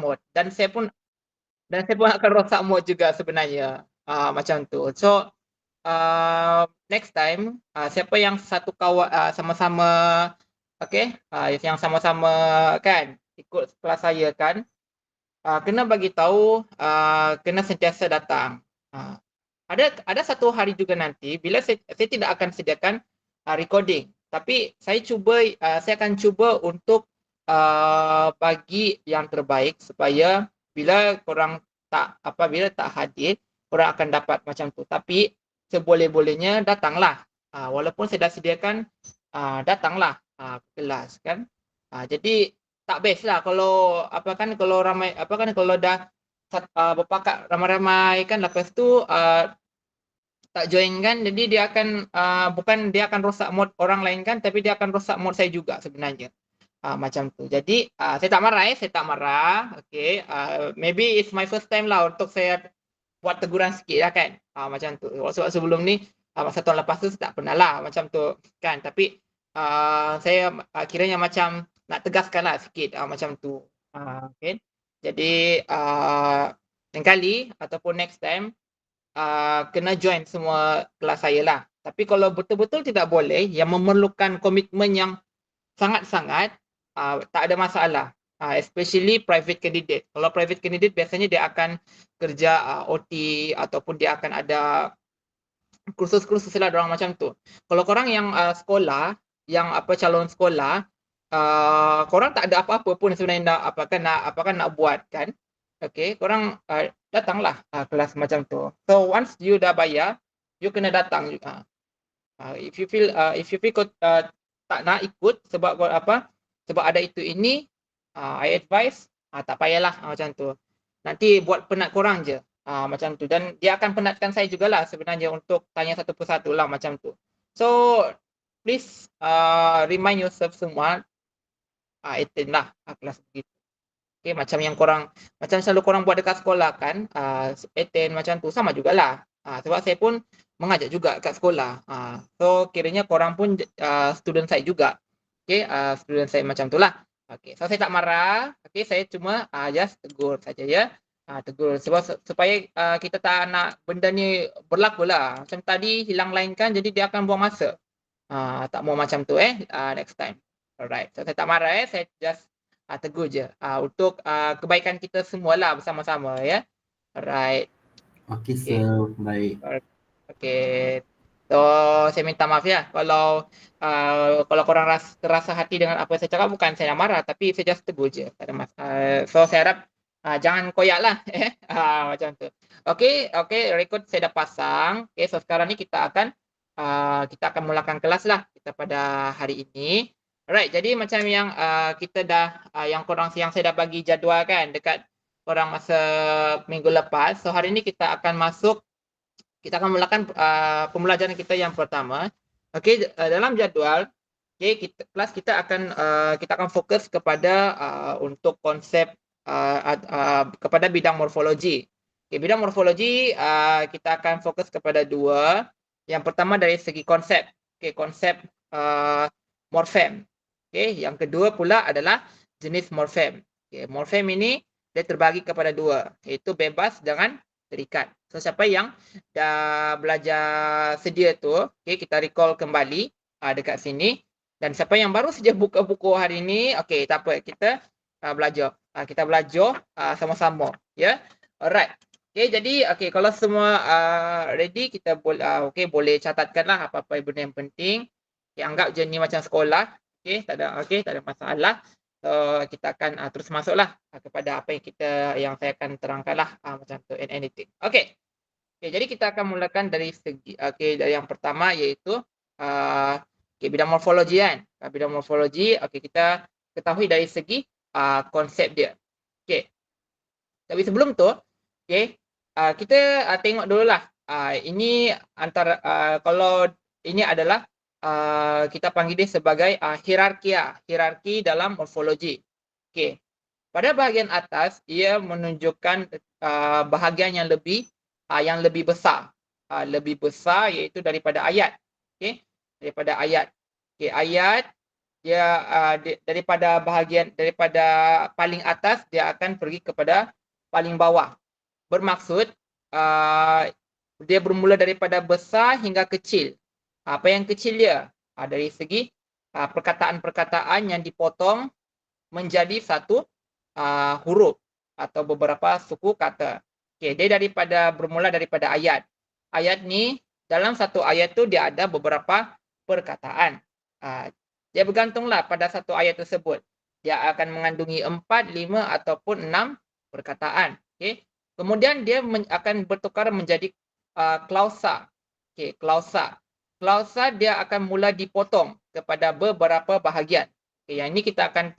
mood dan saya pun akan rosak mood juga sebenarnya. Macam tu. So next time siapa yang satu kawan sama-sama yang sama-sama kan ikut kelas saya kan kena bagi tahu kena sentiasa datang. Uh, ada satu hari juga nanti bila saya tidak akan sediakan recording, tapi saya akan cuba untuk bagi yang terbaik supaya bila bila tak hadir korang akan dapat macam tu. Tapi seboleh-bolehnya datanglah. Walaupun saya dah sediakan datanglah ke kelas kan. Jadi tak best lah kalau kalau ramai kalau dah berpakat ramai-ramai kan lepas tu tak join kan, jadi dia akan bukan dia akan rosak mood orang lain kan, tapi dia akan rosak mood saya juga sebenarnya. Macam tu. Jadi saya tak marah saya tak marah. Okay, maybe it's my first time lah untuk saya buat teguran sikit lah kan. Macam tu. Sebab sebelum ni masa tahun lepas tu tak pernah lah macam tu kan. Tapi saya kiranya macam nak tegaskan lah sikit macam tu. Okay. Jadi lain kali ataupun next time kena join semua kelas saya lah. Tapi kalau betul-betul tidak boleh, yang memerlukan komitmen yang sangat-sangat, tak ada masalah. Especially private candidate. Kalau private candidate biasanya dia akan kerja OT ataupun dia akan ada kursus-kursus lah orang macam tu. Kalau korang yang sekolah, yang calon sekolah, korang tak ada apa-apa pun sebenarnya nak buat kan. Okay, korang datanglah kelas macam tu. So once you dah bayar, you kena datang juga. If you feel tak nak ikut sebab sebab ada itu ini, I advise tak payahlah macam tu. Nanti buat penat korang je. Macam tu. Dan dia akan penatkan saya jugalah sebenarnya untuk tanya satu persatu lah macam tu. So please remind yourself semua attend lah kelas begitu. Okay, macam yang macam selalu korang buat dekat sekolah kan, attend macam tu sama jugalah. Sebab saya pun mengajar juga kat sekolah. So kiranya korang pun student saya juga. Okay, student saya macam tu lah. Okay, so saya tak marah. Okay, saya cuma just tegur saja ya. Tegur supaya kita tak nak benda ni berlaku lah. Macam tadi hilang line kan, jadi dia akan buang masa. Tak mau macam tu next time. Alright, so saya tak marah saya just tegur je untuk kebaikan kita semualah bersama-sama ya. Alright. Okey sir, baik. Okay. So saya minta maaf ya kalau korang terasa hati dengan apa yang saya cakap, bukan saya nak marah tapi saya just tegur je. Tak ada so saya harap jangan koyak lah macam tu. Okay, record saya dah pasang. Okay, so sekarang ni kita akan mulakan kelas lah kita pada hari ini. Alright, jadi macam yang kita dah yang saya dah bagi jadual kan dekat korang masa minggu lepas. So hari ni kita akan mulakan pembelajaran kita yang pertama. Okey, dalam jadual kelas kita akan fokus kepada untuk konsep kepada bidang morfologi. Okay, bidang morfologi kita akan fokus kepada dua. Yang pertama dari segi konsep. Okay, konsep morfem. Okay, yang kedua pula adalah jenis morfem. Okay, morfem ini dia terbagi kepada dua, iaitu bebas dengan terikat. So siapa yang dah belajar sedia tu, okay, kita recall kembali dekat sini. Dan siapa yang baru saja buka buku hari ini, okay, tak apa, kita belajar. Kita belajar sama-sama. Ya, alright. Okay, jadi kalau semua ready, kita boleh catatkanlah apa-apa benda yang penting. Okay, anggap je ni macam sekolah. Tak ada masalah. So kita akan terus masuklah kepada apa yang saya akan terangkanlah macam tu and anything. Okay, jadi kita akan mulakan dari segi dari yang pertama iaitu bidang morfologi kan. Bidang morfologi kita ketahui dari segi konsep dia. Okay. Tapi sebelum tu kita tengok dululah ini antara kalau ini adalah kita panggil dia sebagai hierarki dalam morfologi. Okey. Pada bahagian atas ia menunjukkan bahagian yang lebih besar. Lebih besar iaitu daripada ayat. Okey. Daripada ayat. Okey, ayat daripada paling atas dia akan pergi kepada paling bawah. Bermaksud dia bermula daripada besar hingga kecil. Apa yang kecil dia? Dari segi perkataan-perkataan yang dipotong menjadi satu huruf atau beberapa suku kata. Okey, dia bermula daripada ayat. Ayat ni, dalam satu ayat tu dia ada beberapa perkataan. Dia bergantunglah pada satu ayat tersebut. Dia akan mengandungi 4, 5 ataupun 6 perkataan. Okey. Kemudian dia akan bertukar menjadi klausa. Okey, klausa. Klausa dia akan mula dipotong kepada beberapa bahagian. Okay, yang ini kita akan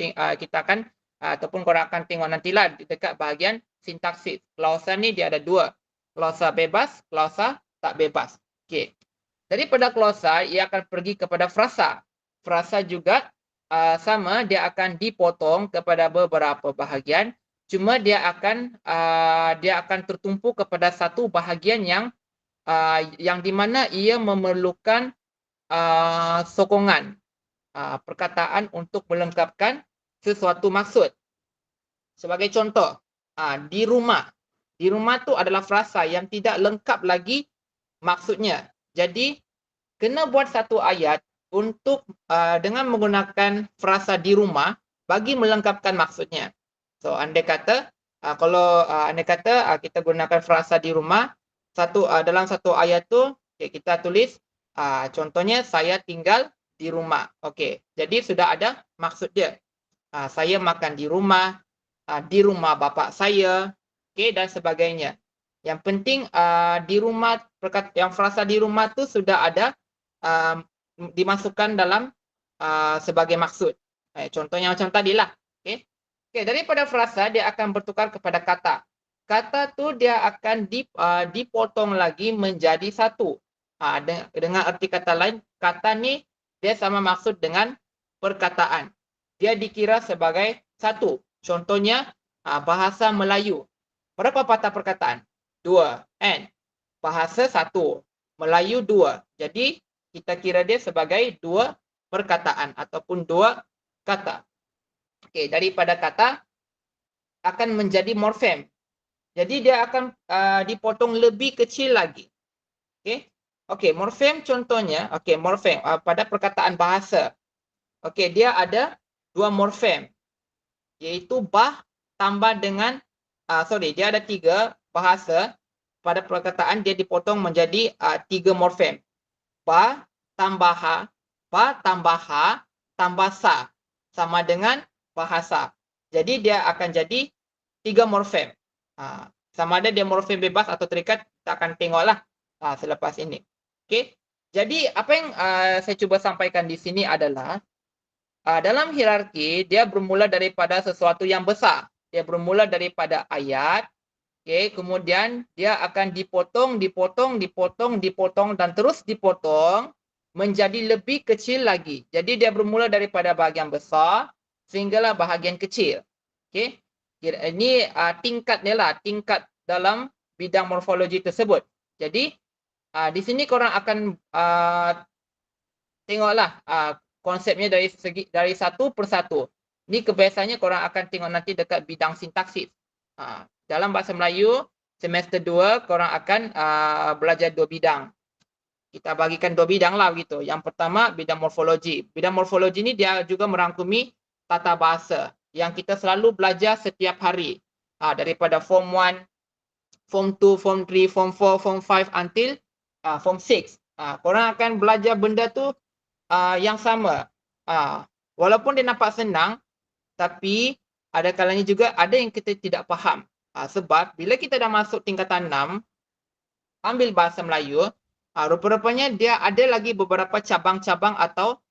ataupun korang akan tengok nantilah dekat bahagian sintaksis. Klausa ni dia ada dua. Klausa bebas, klausa tak bebas. Okey. Daripada klausa ia akan pergi kepada frasa. Frasa juga sama, dia akan dipotong kepada beberapa bahagian. Cuma dia akan tertumpu kepada satu bahagian yang di mana ia memerlukan sokongan perkataan untuk melengkapkan sesuatu maksud. Sebagai contoh, di rumah. Di rumah tu adalah frasa yang tidak lengkap lagi maksudnya. Jadi, kena buat satu ayat untuk dengan menggunakan frasa di rumah bagi melengkapkan maksudnya. So, andai kata kita gunakan frasa di rumah, dalam satu ayat tu kita tulis contohnya saya tinggal di rumah. Okey, jadi sudah ada maksud dia. Saya makan di rumah bapak saya, okey, dan sebagainya. Yang penting di rumah, yang frasa di rumah tu sudah ada dimasukkan dalam sebagai maksud. Contohnya macam tadilah. Okey. Okey, daripada frasa dia akan bertukar kepada kata. Kata tu dia akan dipotong lagi menjadi satu. Dengan arti kata lain, kata ni dia sama maksud dengan perkataan. Dia dikira sebagai satu. Contohnya, bahasa Melayu. Berapa patah perkataan? 2. And bahasa 1. Melayu 2. Jadi, kita kira dia sebagai 2 perkataan ataupun 2 kata. Okey, daripada kata akan menjadi morfem. Jadi, dia akan dipotong lebih kecil lagi. Okey. Okey, morfem contohnya, morfem pada perkataan bahasa. Okey, dia ada 2 morfem. Iaitu bah tambah dengan dia ada 3 bahasa. Pada perkataan dia dipotong menjadi 3 morfem. Ba tambah ha, tambah sa sama dengan bahasa. Jadi dia akan jadi 3 morfem. Sama ada dia morfem bebas atau terikat, kita akan tengoklah selepas ini. Okey. Jadi apa yang saya cuba sampaikan di sini adalah dalam hierarki dia bermula daripada sesuatu yang besar. Dia bermula daripada ayat. Okey, kemudian dia akan dipotong dan terus dipotong menjadi lebih kecil lagi. Jadi dia bermula daripada bahagian besar sehinggalah bahagian kecil. Okey. Ini tingkat dalam bidang morfologi tersebut. Jadi di sini korang akan tengoklah konsepnya dari satu persatu. Ini kebiasaannya korang akan tengok nanti dekat bidang sintaksis. Dalam bahasa Melayu semester 2 korang akan belajar 2 bidang. Kita bagikan 2 bidang lah begitu. Yang pertama bidang morfologi. Bidang morfologi ni dia juga merangkumi tata bahasa yang kita selalu belajar setiap hari. Daripada form 1, form 2, form 3, form 4, form 5 until form 6. Korang akan belajar benda tu yang sama. Walaupun dia nampak senang, tapi ada kalanya juga ada yang kita tidak faham. Sebab bila kita dah masuk tingkatan 6, ambil bahasa Melayu, rupa-rupanya dia ada lagi beberapa cabang-cabang atau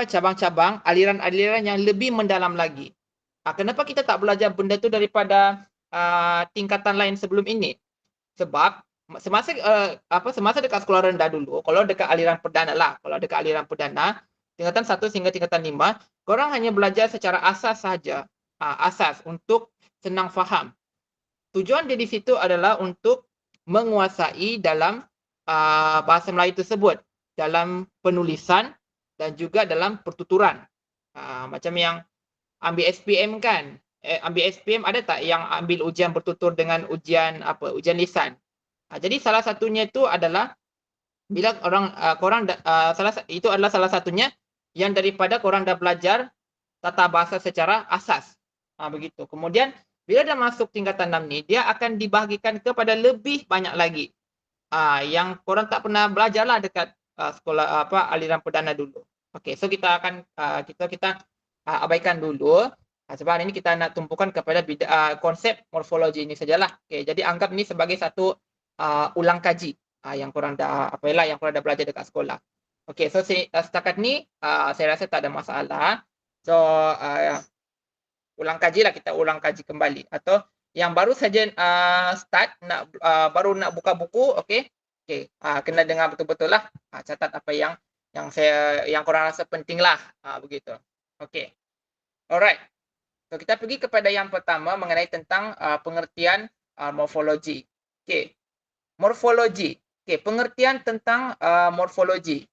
cabang-cabang, aliran-aliran yang lebih mendalam lagi. Kenapa kita tak belajar benda tu daripada tingkatan lain sebelum ini? Sebab semasa dekat sekolah rendah dulu, kalau dekat aliran perdana lah, tingkatan 1 hingga tingkatan 5, korang hanya belajar secara asas sahaja. Asas untuk senang faham. Tujuan dia di situ adalah untuk menguasai dalam bahasa Melayu tersebut, dalam penulisan dan juga dalam pertuturan. Macam yang ambil SPM kan, ambil SPM ada tak yang ambil ujian bertutur dengan ujian ujian lisan. Jadi salah satunya itu adalah bila korang itu adalah salah satunya yang daripada korang dah belajar tata bahasa secara asas. Begitu. Kemudian bila dah masuk tingkatan 6 ni, dia akan dibahagikan kepada lebih banyak lagi. Yang korang tak pernah belajar lah dekat sekolah aliran perdana dulu. Okey, so kita akan kita abaikan dulu. Sebab hari ini kita nak tumpukan kepada konsep morfologi ini sajalah. Okey, jadi anggap ni sebagai satu ulang kaji yang korang dah yang korang dah belajar dekat sekolah. Okey, so setakat ni saya rasa tak ada masalah. So kita ulang kaji kembali, atau yang baru saja start baru nak buka buku, okey. Kena dengar betul-betul lah, catat apa yang korang rasa penting lah, begitu. Okey. Alright. So kita pergi kepada yang pertama mengenai tentang pengertian morfologi. Okey. Morfologi. Okey, pengertian tentang morfologi.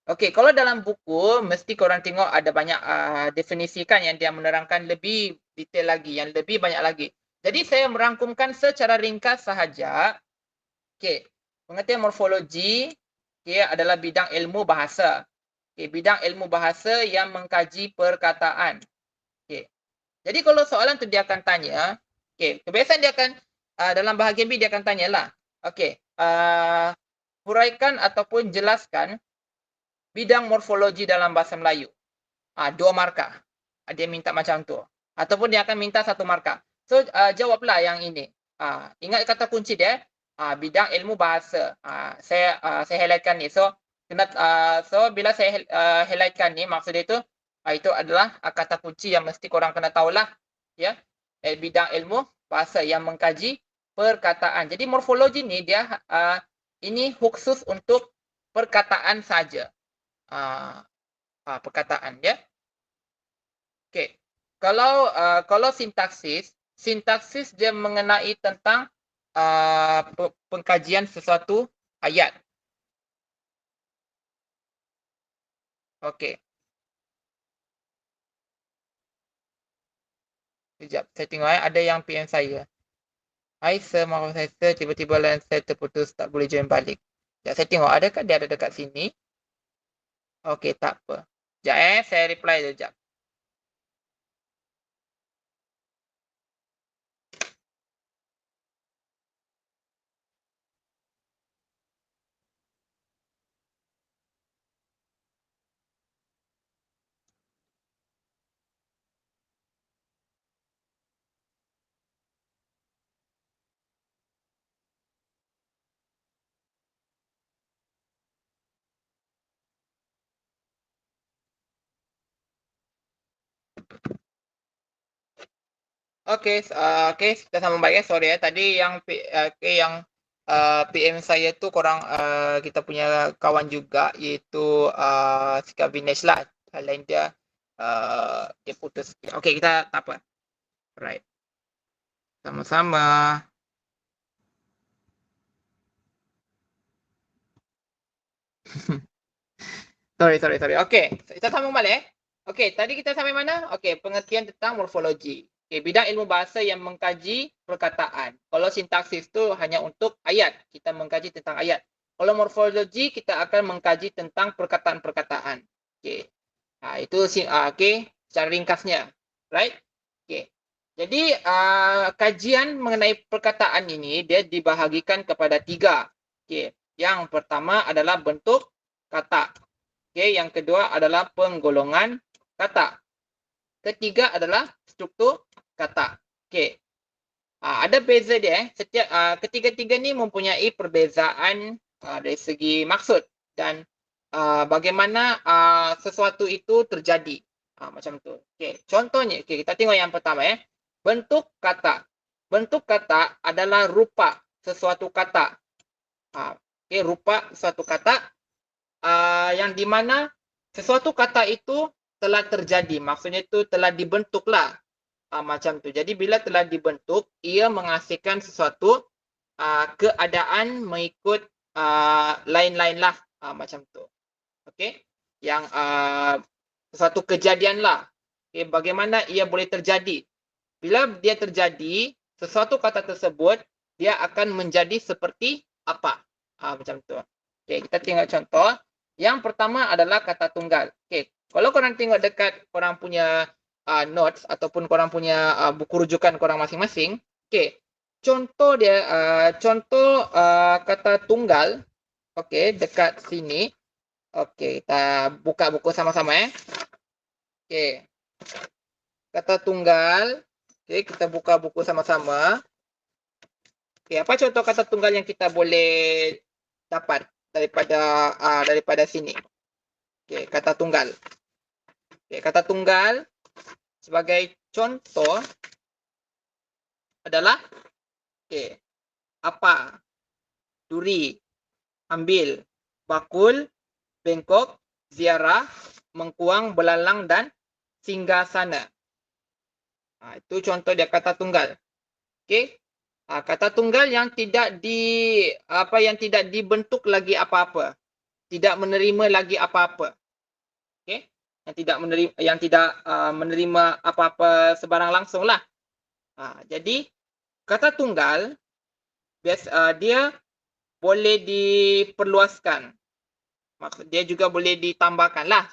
Okey, kalau dalam buku mesti korang tengok ada banyak definisi kan yang dia menerangkan lebih detail lagi, yang lebih banyak lagi. Jadi saya merangkumkan secara ringkas sahaja. Okey, pengertian morfologi adalah bidang ilmu bahasa. Okey, bidang ilmu bahasa yang mengkaji perkataan. Okey. Jadi kalau soalan tu dia akan tanya, okey, kebiasaan dia akan dalam bahagian B dia akan tanyalah. Okey, huraikan ataupun jelaskan bidang morfologi dalam bahasa Melayu. 2 markah. Dia minta macam tu. Ataupun dia akan minta 1 markah. So jawablah yang ini. Ingat kata kunci dia, bidang ilmu bahasa. Saya highlightkan ni. So bila saya highlightkan ni, maksud dia itu adalah kata kunci yang mesti korang kena tahulah, ya. Bidang ilmu bahasa yang mengkaji perkataan. Jadi morfologi ni dia ini khusus untuk perkataan saja. Perkataan ya. Okey. Kalau sintaksis dia mengenai tentang pengkajian sesuatu ayat. Okey. Sekejap, saya tengok ada yang PM saya. Hai sir, maaf saya sir, tiba-tiba line saya terputus, tak boleh join balik. Sekejap, saya tengok adakah dia ada dekat sini. Okey, tak apa. Sekejap saya reply je sekejap. Okey, kita sambung balik sorry tadi yang PM saya tu korang kita punya kawan juga, iaitu Sikap Vinesh lah. Lain dia dia putus. Okey, kita tak apa. Right. Sama-sama. Sorry. Okey, kita sambung balik. Okey, tadi kita sampai mana? Okey, pengertian tentang morfologi. Okey, bidang ilmu bahasa yang mengkaji perkataan. Kalau sintaksis tu hanya untuk ayat, kita mengkaji tentang ayat. Kalau morfologi kita akan mengkaji tentang perkataan-perkataan. Okey. Itu okey, secara ringkasnya. Right? Okey. Jadi kajian mengenai perkataan ini dia dibahagikan kepada 3. Okey. Yang pertama adalah bentuk kata. Okey, yang kedua adalah penggolongan kata. Ketiga adalah struktur kata. Okey. Ada beza dia setiap ketiga-tiga ni mempunyai perbezaan dari segi maksud dan bagaimana sesuatu itu terjadi. Macam tu. Okey, contohnya kita tengok yang pertama bentuk kata. Bentuk kata adalah rupa sesuatu kata. Okey, rupa sesuatu kata yang di mana sesuatu kata itu telah terjadi, maksudnya itu telah dibentuklah, macam tu. Jadi bila telah dibentuk, ia menghasilkan sesuatu keadaan mengikut lain-lain lah, macam tu. Okey. yang suatu kejadian lah. Okay, bagaimana ia boleh terjadi? Bila dia terjadi, sesuatu kata tersebut dia akan menjadi seperti apa? Macam tu. Okay, kita tengok contoh. Yang pertama adalah kata tunggal. Okay, kalau korang tengok dekat korang punya notes ataupun korang punya buku rujukan korang masing-masing, okay, contoh dia, contoh kata tunggal, okay, dekat sini. Okay, kita buka buku sama-sama Okay, kata tunggal. Okay, kita buka buku sama-sama. Okay, apa contoh kata tunggal yang kita boleh dapat daripada sini? Okay, kata tunggal. Okay, kata tunggal sebagai contoh adalah okay, apa, duri, ambil, bakul, bengkok, ziarah, mengkuang, belalang dan singgasana. Itu contoh dia kata tunggal. Okay. Kata tunggal yang tidak dibentuk lagi apa-apa, tidak menerima lagi apa-apa. Okay. Yang tidak menerima apa-apa sebarang langsung lah. Jadi kata tunggal dia boleh diperluaskan. Maksud dia juga boleh ditambahkan lah.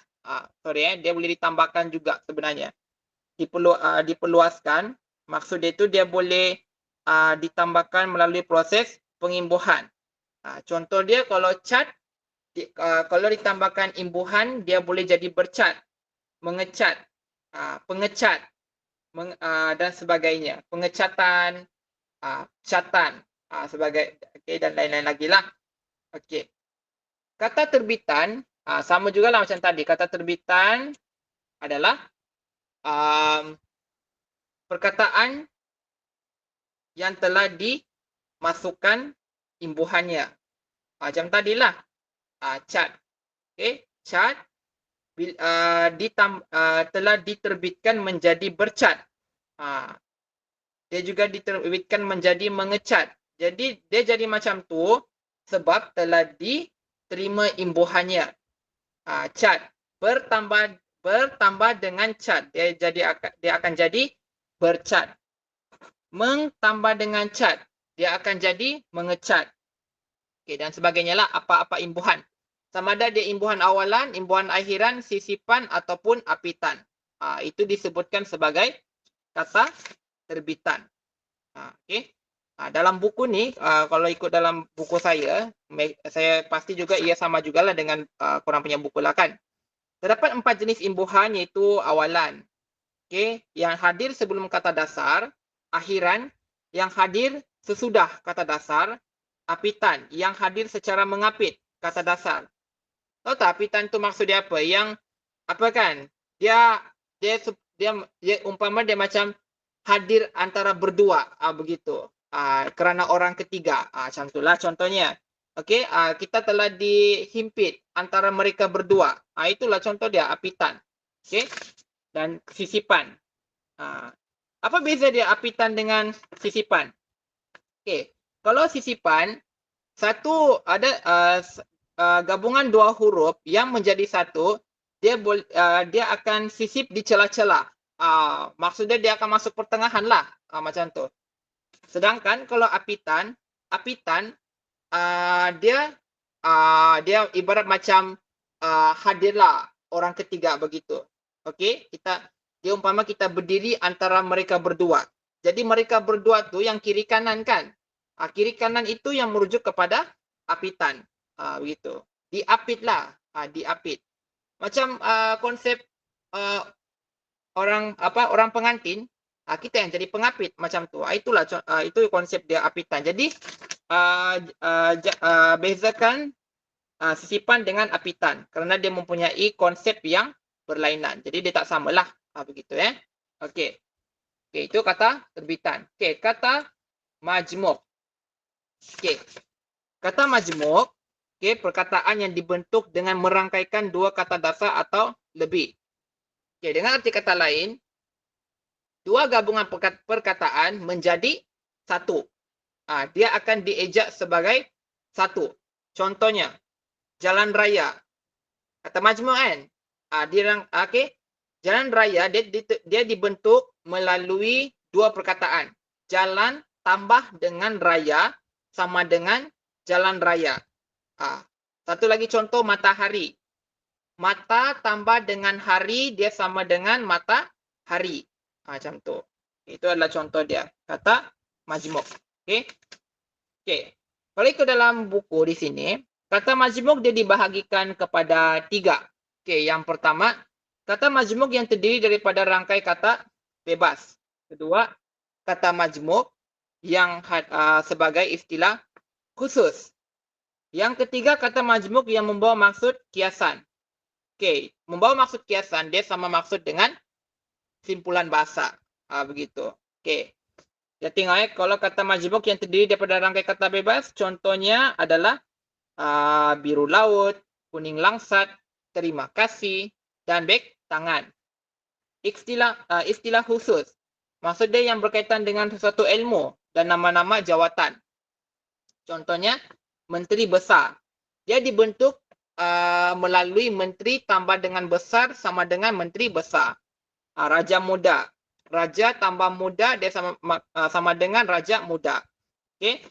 Dia boleh ditambahkan juga sebenarnya. Diperluaskan. Maksud dia itu dia boleh ditambahkan melalui proses pengimbuhan. Contoh dia kalau cat, kalau ditambahkan imbuhan dia boleh jadi bercat, mengecat, pengecat dan sebagainya. Pengecatan, catan sebagai dan lain-lain lagi lah. Okey. Kata terbitan sama jugalah macam tadi. Kata terbitan adalah perkataan yang telah dimasukkan imbuhannya. Macam tadilah cat. Okay, cat telah diterbitkan menjadi bercat. Dia juga diterbitkan menjadi mengecat. Jadi dia jadi macam tu sebab telah diterima imbuhannya. Cat bertambah dengan cat. Dia akan jadi bercat. Mentambah dengan cat, dia akan jadi mengecat. Okay, dan sebagainya lah, apa-apa imbuhan. Sama ada dia imbuhan awalan, imbuhan akhiran, sisipan ataupun apitan. Itu disebutkan sebagai kata terbitan. Okay. Dalam buku ni, kalau ikut dalam buku saya pasti juga ia sama jugalah dengan korang punya buku lah kan. Terdapat 4 jenis imbuhan iaitu awalan. Okay, yang hadir sebelum kata dasar, akhiran yang hadir sesudah kata dasar, apitan yang hadir secara mengapit kata dasar. Tahu tak apitan tu maksud dia apa? Yang apa kan? Dia umpama dia macam hadir antara berdua, begitu. Kerana orang ketiga. Macam itulah contohnya. Okey, kita telah dihimpit antara mereka berdua. Itulah contoh dia apitan. Okey. Dan sisipan. Apa beza dia apitan dengan sisipan? Okey, kalau sisipan satu ada gabungan dua huruf yang menjadi satu, dia akan sisip di celah-celah. Maksudnya dia akan masuk pertengahan lah, macam tu. Sedangkan kalau apitan dia ibarat macam hadirlah orang ketiga begitu. Okey, dia umpama kita berdiri antara mereka berdua. Jadi mereka berdua tu yang kiri kanan kan. Kiri kanan itu yang merujuk kepada apitan. Begitu. Diapitlah. Diapit. Macam konsep orang pengantin, kita yang jadi pengapit macam tu. Itulah itu konsep dia apitan. Jadi bezakan sisipan dengan apitan kerana dia mempunyai konsep yang berlainan. Jadi dia tak samalah. Begitu Okey. Okey, itu kata terbitan. Okey, kata majmuk. Okey. Kata majmuk, okey, perkataan yang dibentuk dengan merangkaikan dua kata dasar atau lebih. Okey, dengan arti kata lain, dua gabungan perkataan menjadi satu. Dia akan diejak sebagai satu. Contohnya, jalan raya. Kata majmuk kan? Okey. Jalan raya dia dibentuk melalui dua perkataan. Jalan tambah dengan raya sama dengan jalan raya. Satu lagi contoh matahari. Mata tambah dengan hari dia sama dengan matahari. Macam tu. Itu adalah contoh dia. Kata majmuk. Okey. Okey. Kalau ikut dalam buku di sini, kata majmuk dia dibahagikan kepada 3. Okey, yang pertama, kata majmuk yang terdiri daripada rangkai kata bebas. Kedua, kata majmuk yang sebagai istilah khusus. Yang ketiga, kata majmuk yang membawa maksud kiasan. Okey, membawa maksud kiasan dia sama maksud dengan simpulan bahasa. Begitu. Okey. Ya tengok kalau kata majmuk yang terdiri daripada rangkai kata bebas, contohnya adalah biru laut, kuning langsat, terima kasih, dan beg tangan. Istilah khusus. Maksud dia yang berkaitan dengan sesuatu ilmu dan nama-nama jawatan. Contohnya, menteri besar. Dia dibentuk melalui menteri tambah dengan besar sama dengan menteri besar. Raja muda. Raja tambah muda dia sama dengan raja muda. Okey.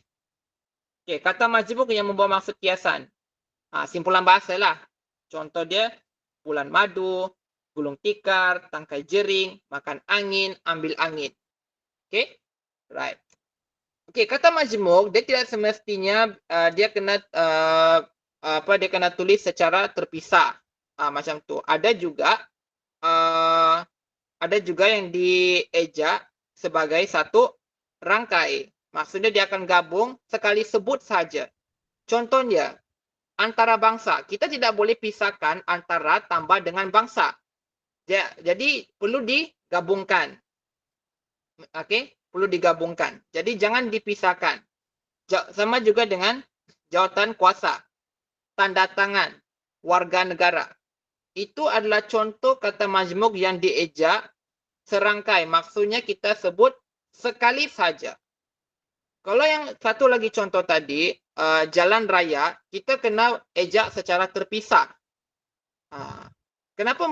Okey, kata majmuk yang membawa maksud kiasan. Simpulan bahasa lah. Contoh dia bulan madu, gulung tikar, tangkai jering, makan angin, ambil angin. Okey? Right. Okey, kata majmuk dia tidak semestinya dia kena dia kena tulis secara terpisah. Macam tu. Ada juga yang diejak sebagai satu rangkai. Maksudnya dia akan gabung sekali sebut saja. Contohnya, antara bangsa. Kita tidak boleh pisahkan antara tambah dengan bangsa. Jadi perlu digabungkan. Okey, perlu digabungkan. Jadi jangan dipisahkan. Sama juga dengan jawatan kuasa, tanda tangan, warga negara. Itu adalah contoh kata majmuk yang diejak serangkai. Maksudnya kita sebut sekali saja. Kalau yang satu lagi contoh tadi, jalan raya, kita kena ejak secara terpisah. Kenapa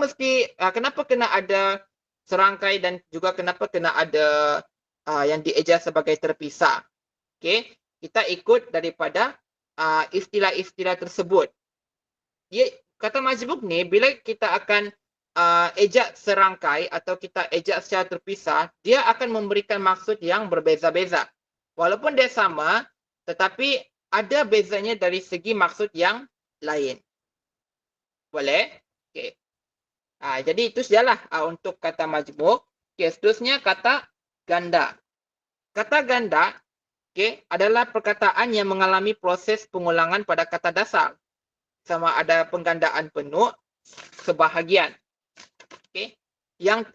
kena ada serangkai dan juga kenapa kena ada yang diejak sebagai terpisah? Okey, kita ikut daripada istilah-istilah tersebut. Kata majmuk ni bila kita akan ejak serangkai atau kita ejak secara terpisah, dia akan memberikan maksud yang berbeza-beza. Walaupun dia sama, tetapi ada bezanya dari segi maksud yang lain. Boleh? Okey. Jadi itu sajalah untuk kata majmuk. Okey, seterusnya kata ganda. Kata ganda adalah perkataan yang mengalami proses pengulangan pada kata dasar. Sama ada penggandaan penuh, sebahagian. Okey. Yang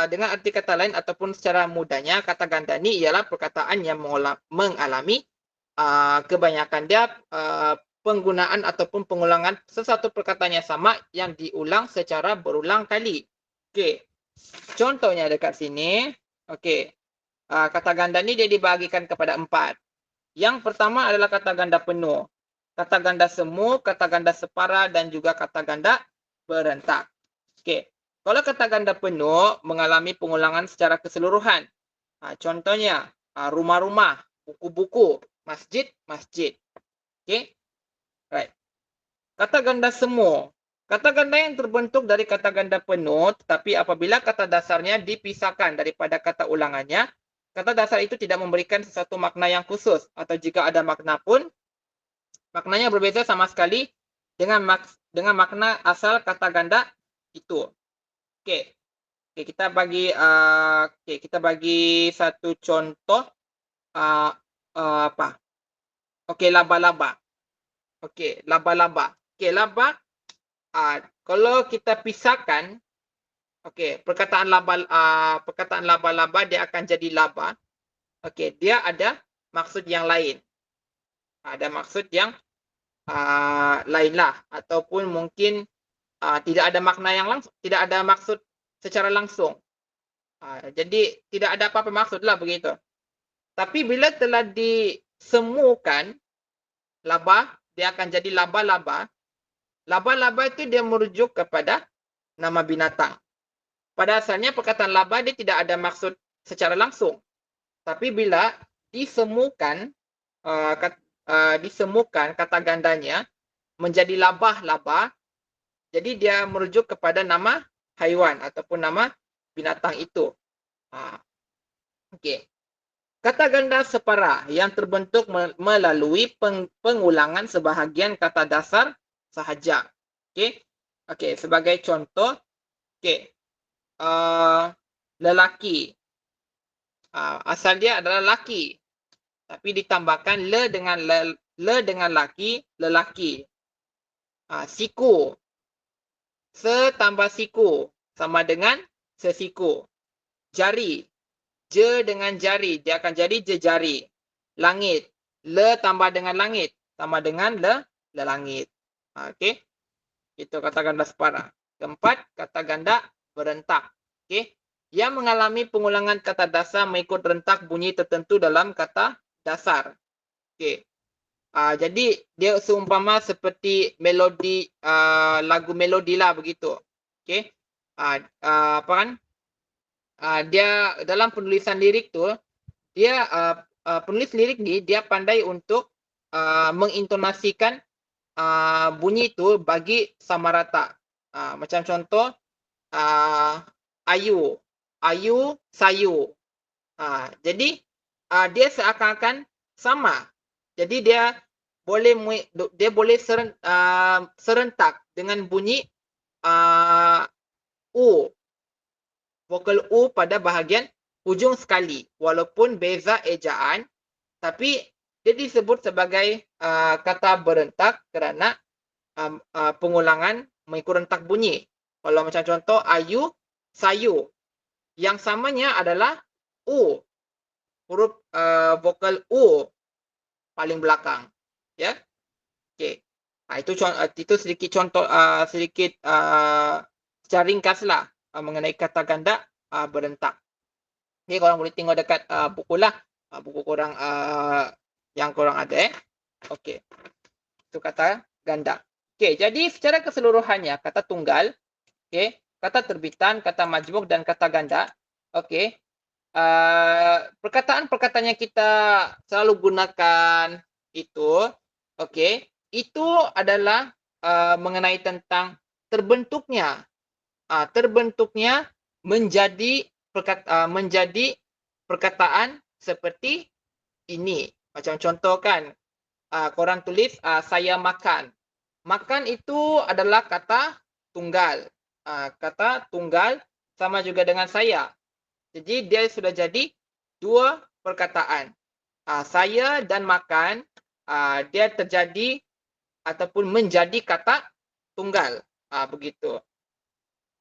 dengan arti kata lain ataupun secara mudahnya, kata ganda ni ialah perkataan yang mengalami kebanyakan dia penggunaan ataupun pengulangan sesuatu perkataan yang sama yang diulang secara berulang kali. Okey. Contohnya dekat sini, okey. Kata ganda ni dia dibahagikan kepada 4. Yang pertama adalah kata ganda penuh, kata ganda semu, kata ganda separa dan juga kata ganda berentak. Okey. Kalau kata ganda penuh mengalami pengulangan secara keseluruhan. Contohnya rumah-rumah, buku-buku, masjid-masjid. Okey. Right. Kata ganda semu. Kata ganda yang terbentuk dari kata ganda penuh, tetapi apabila kata dasarnya dipisahkan daripada kata ulangannya, kata dasar itu tidak memberikan sesuatu makna yang khusus. Atau jika ada makna pun, maknanya berbeza sama sekali dengan makna asal kata ganda itu. Okey. Kita bagi satu contoh apa? Okey, laba-laba. Okey, laba-laba. Okey, laba kalau kita pisahkan perkataan laba-laba dia akan jadi laba. Okey, dia ada maksud yang lain. Ada maksud yang lainlah ataupun mungkin tidak ada makna yang langsung, tidak ada maksud secara langsung. Jadi tidak ada apa-apa maksudlah begitu. Tapi bila telah disemukan laba, dia akan jadi laba-laba. Laba-laba itu dia merujuk kepada nama binatang. Pada asalnya perkataan laba dia tidak ada maksud secara langsung. Tapi bila disemukan kata gandanya menjadi labah-laba, jadi dia merujuk kepada nama haiwan ataupun nama binatang itu. Okey. Kata ganda separa yang terbentuk melalui pengulangan sebahagian kata dasar sahaja. Okey. Okey, sebagai contoh, okey. Lelaki. Asal dia adalah laki. Tapi ditambahkan le dengan laki, lelaki. Siku. Se tambah siku sama dengan sesiku. Jari. Je dengan jari, dia akan jadi jejari. Langit. Le tambah dengan langit sama dengan lelangit. Okey. Itu kata ganda separa. Keempat, kata ganda berentak. Okey. Yang mengalami pengulangan kata dasar mengikut rentak bunyi tertentu dalam kata dasar. Okey. Jadi dia seumpama seperti melodi lagu melodi lah begitu. Okey. Apa kan? Dia dalam penulisan lirik tu, dia penulis lirik ni dia pandai untuk mengintonasikan bunyi tu bagi sama rata. Macam contoh ayu, ayu, sayu. Jadi dia seakan-akan sama. Jadi dia boleh serentak dengan bunyi u, vokal u pada bahagian hujung sekali, walaupun beza ejaan, tapi dia disebut sebagai kata berentak kerana pengulangan mengikut rentak bunyi. Kalau macam contoh ayu, sayu, yang samanya adalah u, huruf vokal u paling belakang, ya. Okey. Itu sedikit contoh, sedikit secara ringkaslah mengenai kata ganda berentak. Okey, korang boleh tengok dekat buku lah, buku korang yang korang ada. Okey. Itu kata ganda. Okey, jadi secara keseluruhannya kata tunggal, okey, kata terbitan, kata majmuk dan kata ganda. Okey. Perkataan-perkataan yang kita selalu gunakan itu, okey, itu adalah mengenai tentang terbentuknya menjadi perkataan seperti ini. Macam contoh kan, korang tulis saya makan. Makan itu adalah kata tunggal. Kata tunggal sama juga dengan saya. Jadi dia sudah jadi dua perkataan. Saya dan makan, dia terjadi ataupun menjadi kata tunggal. Begitu.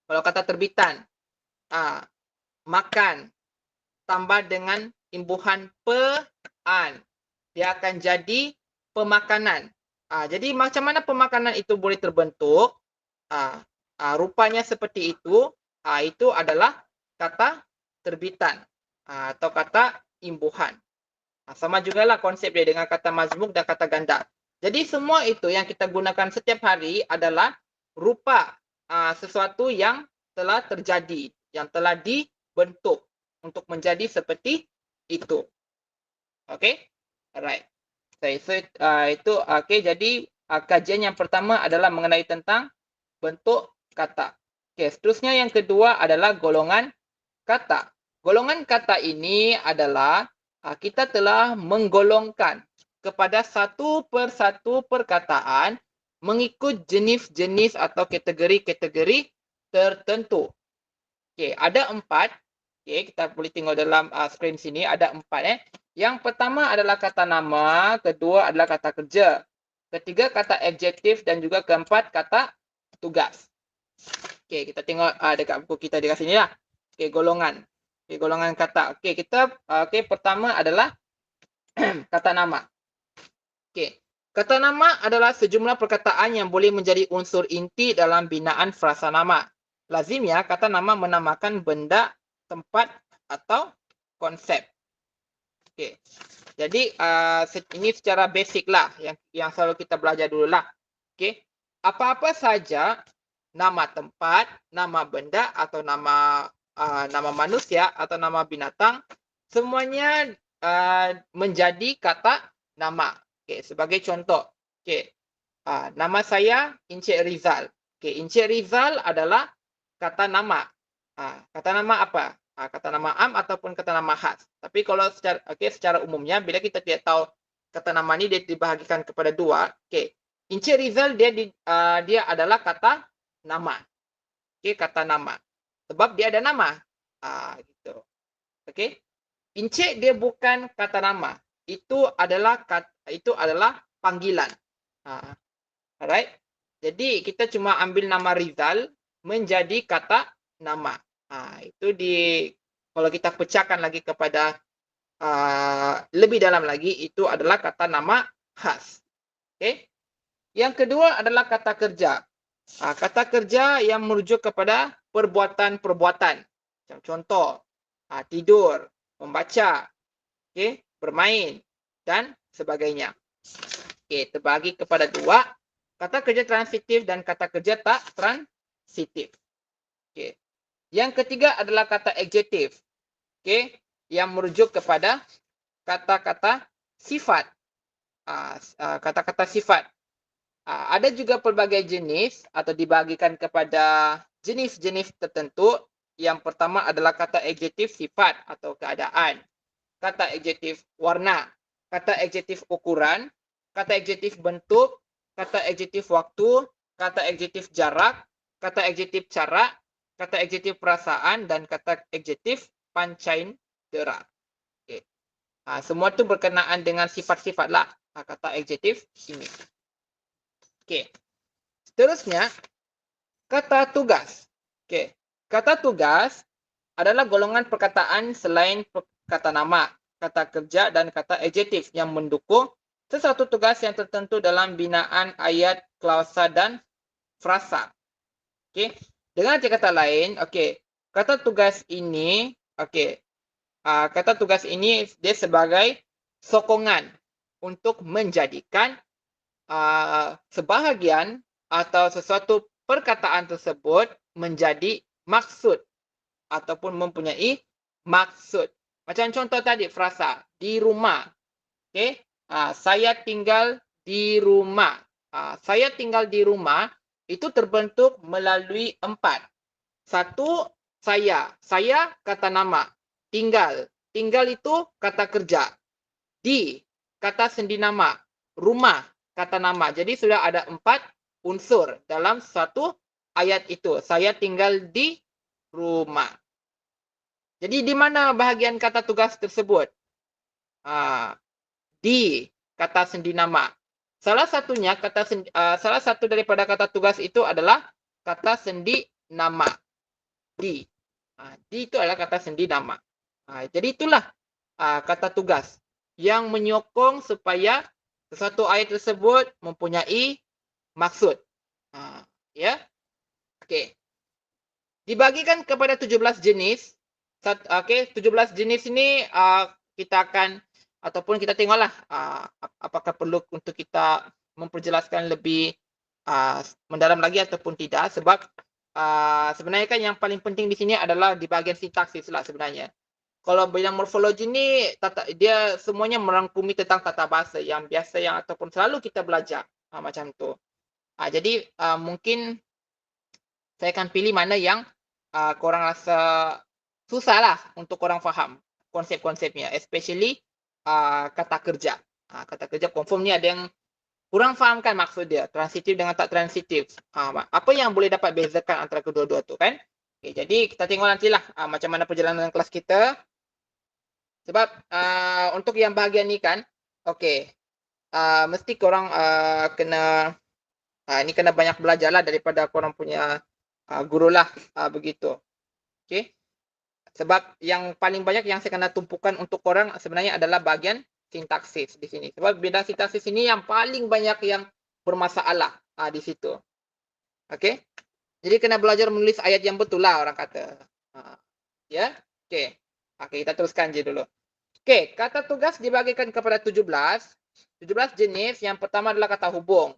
Kalau kata terbitan, makan tambah dengan imbuhan pe-an, dia akan jadi pemakanan. Jadi macam mana pemakanan itu boleh terbentuk? Rupanya seperti itu. Itu adalah kata terbitan atau kata imbuhan. Sama jugalah konsep dia dengan kata majmuk dan kata ganda. Jadi semua itu yang kita gunakan setiap hari adalah rupa sesuatu yang telah terjadi, yang telah dibentuk untuk menjadi seperti itu. Okey? Alright. So itu okey, jadi kajian yang pertama adalah mengenai tentang bentuk kata. Okey, seterusnya yang kedua adalah golongan kata. Golongan kata ini adalah kita telah menggolongkan kepada satu persatu perkataan mengikut jenis-jenis atau kategori-kategori tertentu. Okey, ada 4. Okey, kita boleh tengok dalam skrin sini ada 4. Yang pertama adalah kata nama, kedua adalah kata kerja, ketiga kata adjektif dan juga keempat kata tugas. Okey, kita tengok dekat buku kita dekat sini lah. Okey, golongan. Okey, golongan kata. Okey, pertama adalah kata nama. Okey. Kata nama adalah sejumlah perkataan yang boleh menjadi unsur inti dalam binaan frasa nama. Lazimnya kata nama menamakan benda, tempat atau konsep. Okey. Jadi ini secara basic lah yang selalu kita belajar dulu lah. Okey. apa-apa saja, nama tempat, nama benda atau nama manusia atau nama binatang, semuanya menjadi kata nama. Okey, sebagai contoh, okey, nama saya Encik Rizal. Okey, Encik Rizal adalah kata nama. Kata nama apa? Kata nama am ataupun kata nama khas. Tapi kalau secara umumnya bila kita tidak tahu kata nama ni dia dibahagikan kepada dua, okey. Encik Rizal dia adalah kata nama. Okey, kata nama. Sebab dia ada nama. Gitu. Okey. Encik dia bukan kata nama. Itu adalah panggilan. Alright. Jadi kita cuma ambil nama Rizal menjadi kata nama. Itu kalau kita pecahkan lagi kepada lebih dalam lagi, itu adalah kata nama khas. Okay. Yang kedua adalah kata kerja. Kata kerja yang merujuk kepada perbuatan-perbuatan. Macam contoh, tidur, membaca, okay, bermain dan sebagainya. Okay, terbagi kepada dua. Kata kerja transitif dan kata kerja tak transitif. Okay. Yang ketiga adalah kata adjektif. Okay, yang merujuk kepada kata-kata sifat. Kata-kata sifat. Ada juga pelbagai jenis atau dibahagikan kepada jenis-jenis tertentu. Yang pertama adalah kata adjektif sifat atau keadaan. Kata adjektif warna. Kata adjektif ukuran. Kata adjektif bentuk. Kata adjektif waktu. Kata adjektif jarak. Kata adjektif cara. Kata adjektif perasaan. Dan kata adjektif pancaindera. Okay. Semua tu berkenaan dengan sifat-sifat lah. Kata adjektif ini. Okey. Seterusnya, kata tugas. Okey. Kata tugas adalah golongan perkataan selain kata nama, kata kerja dan kata adjektif yang mendukung sesuatu tugas yang tertentu dalam binaan ayat, klausa dan frasa. Okey. Dengan kata lain, okey, kata tugas ini, okey, kata tugas ini dia sebagai sokongan untuk menjadikan sebahagian atau sesuatu perkataan tersebut menjadi maksud ataupun mempunyai maksud. Macam contoh tadi frasa di rumah. Okey, saya tinggal di rumah. Saya tinggal di rumah itu terbentuk melalui empat. Satu, saya. Saya kata nama. Tinggal. Tinggal itu kata kerja. Di, kata sendi nama. Rumah, kata nama. Jadi sudah ada 4 unsur dalam satu ayat itu. Saya tinggal di rumah. Jadi di mana bahagian kata tugas tersebut? Di, kata sendi nama. Salah satu daripada kata tugas itu adalah kata sendi nama. Di. Di itu adalah kata sendi nama. Jadi itulah kata tugas yang menyokong supaya sesuatu ayat tersebut mempunyai maksud. Ya. Okey. Dibagikan kepada 17 jenis. Okey, 17 jenis ini kita akan ataupun kita tengoklah apakah perlu untuk kita memperjelaskan lebih mendalam lagi ataupun tidak, sebab sebenarnya kan yang paling penting di sini adalah di bahagian sintaksis lah sebenarnya. Kalau bidang morfologi ni dia semuanya merangkumi tentang tata bahasa yang biasa yang ataupun selalu kita belajar macam tu. Jadi mungkin saya akan pilih mana yang korang rasa susah lah untuk korang faham konsep-konsepnya, especially kata kerja. Kata kerja confirm ni ada yang kurang fahamkan maksud dia, transitif dengan tak transitif. Apa yang boleh dapat bezakan antara kedua-dua tu kan? Okay, jadi kita tengok nantilah macam mana perjalanan kelas kita. Sebab untuk yang bahagian ni kan, okay, mesti korang kena ni kena banyak belajar lah daripada korang punya guru lah, begitu. Okay. Sebab yang paling banyak yang saya kena tumpukan untuk korang sebenarnya adalah bahagian sintaksis di sini. Sebab bidang sintaksis ini yang paling banyak yang bermasalah di situ. Okay. Jadi kena belajar menulis ayat yang betul lah orang kata. Ya. Okay. Okay, kita teruskan je dulu. Okay, kata tugas dibagikan kepada 17. 17 jenis. Yang pertama adalah kata hubung.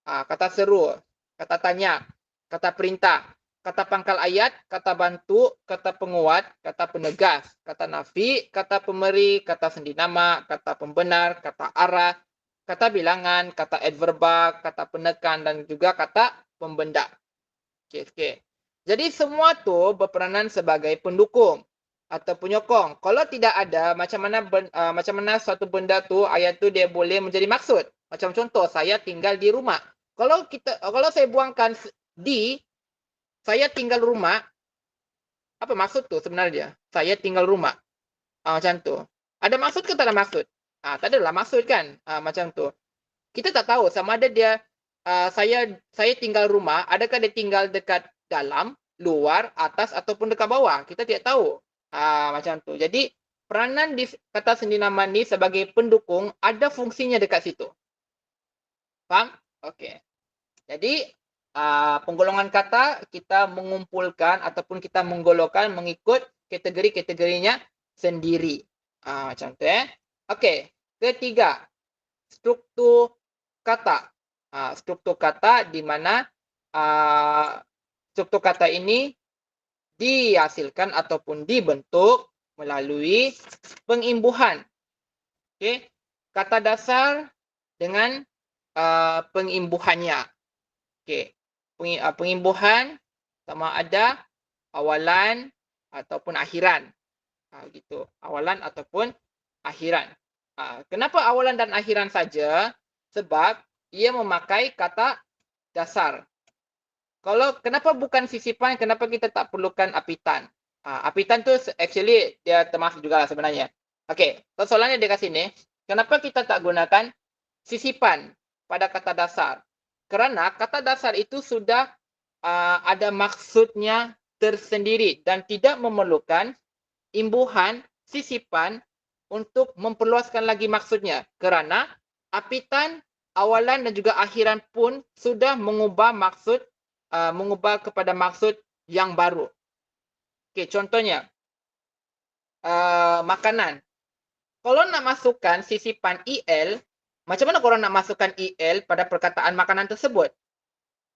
Kata seru, kata tanya, kata perintah, kata pangkal ayat, kata bantu, kata penguat, kata penegas, kata nafi, kata pemberi, kata sendi nama, kata pembenar, kata arah, kata bilangan, kata adverba, kata penekan, dan juga kata pembenda. Okay. Jadi semua tu berperanan sebagai pendukung atau penyokong. Kalau tidak ada, macam mana suatu benda tu, ayat tu dia boleh menjadi maksud. Macam contoh, saya tinggal di rumah. Kalau saya buangkan di, saya tinggal rumah, apa maksud tu sebenarnya? Saya tinggal rumah. Macam tu. Ada maksud ke tak ada maksud? Tak adalah maksud kan? Macam tu. Kita tak tahu sama ada dia saya tinggal rumah, adakah dia tinggal dekat dalam, luar, atas ataupun dekat bawah. Kita tidak tahu. Macam tu. Jadi peranan di kata sendi nama ni sebagai pendukung ada fungsinya dekat situ. Faham? Okey. Jadi penggolongan kata kita mengumpulkan ataupun kita menggolongkan mengikut kategori-kategorinya sendiri. Macam tu Okey. Ketiga, struktur kata. Struktur kata di mana struktur kata ini dihasilkan ataupun dibentuk melalui pengimbuhan. Okey. Kata dasar dengan pengimbuhannya. Okey. Pengimbuhan sama ada awalan ataupun akhiran. Gitu. Awalan ataupun akhiran. Kenapa awalan dan akhiran saja? Sebab ia memakai kata dasar. Kenapa bukan sisipan? Kenapa kita tak perlukan apitan? Apitan tu actually dia termasuk juga sebenarnya. Okey, soalannya dia kat sini. Kenapa kita tak gunakan sisipan pada kata dasar? Kerana kata dasar itu sudah ada maksudnya tersendiri dan tidak memerlukan imbuhan sisipan untuk memperluaskan lagi maksudnya. Kerana apitan, awalan dan juga akhiran pun sudah mengubah kepada maksud yang baru. Okey, contohnya makanan. Kalau nak masukkan sisipan EL, macam mana korang nak masukkan EL pada perkataan makanan tersebut?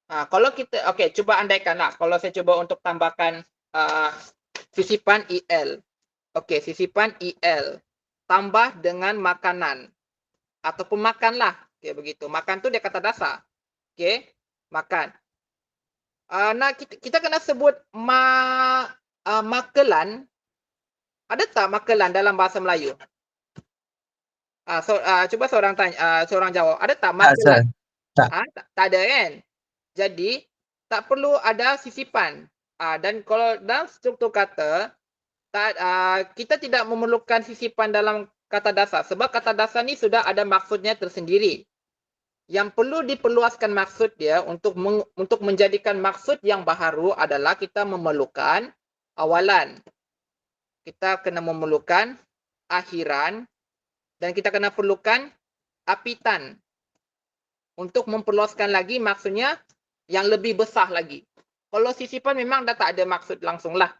Kalau kita, okey, cuba andaikanlah. Kalau saya cuba untuk tambahkan sisipan EL. Okey, sisipan EL. Tambah dengan makanan. Ataupun makanlah. Okey, begitu. Makan tu dia kata dasar. Okey, makan. Kita kena sebut makelan. Ada tak makelan dalam bahasa Melayu? Cuba seorang jawab. Ada tak makelan? Tak. Tak ada kan? Jadi, tak perlu ada sisipan. Dan kalau dalam struktur kata, kita tidak memerlukan sisipan dalam kata dasar. Sebab kata dasar ni sudah ada maksudnya tersendiri. Yang perlu diperluaskan maksud dia untuk menjadikan maksud yang baharu adalah kita memerlukan awalan. Kita kena memerlukan akhiran dan kita kena perlukan apitan untuk memperluaskan lagi maksudnya yang lebih besar lagi. Kalau sisipan memang dah tak ada maksud langsung lah.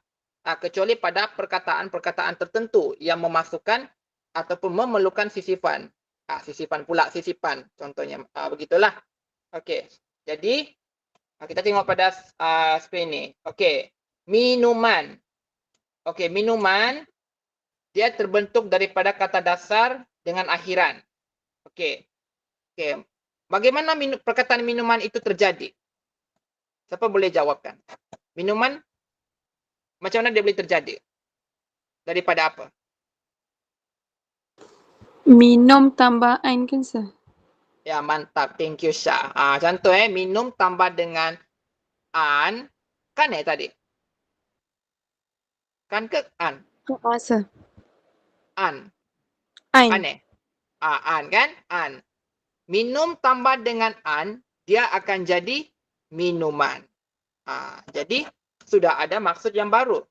Kecuali pada perkataan-perkataan tertentu yang memasukkan ataupun memerlukan sisipan. Sisipan contohnya. Begitulah. Okey. Jadi kita tengok pada skrin ni. Okey. Minuman. Okey, minuman dia terbentuk daripada kata dasar dengan akhiran. Okey. Okey. Bagaimana perkataan minuman itu terjadi? Siapa boleh jawabkan? Minuman macam mana dia boleh terjadi? Daripada apa? Minum tambah ain kan sir? Ya, mantap. Thank you, Syah. Contoh minum tambah dengan an. Kan tadi? Kan ke an? Sir. An. Ain. An an kan? An. Minum tambah dengan an, dia akan jadi minuman. Jadi, sudah ada maksud yang baru.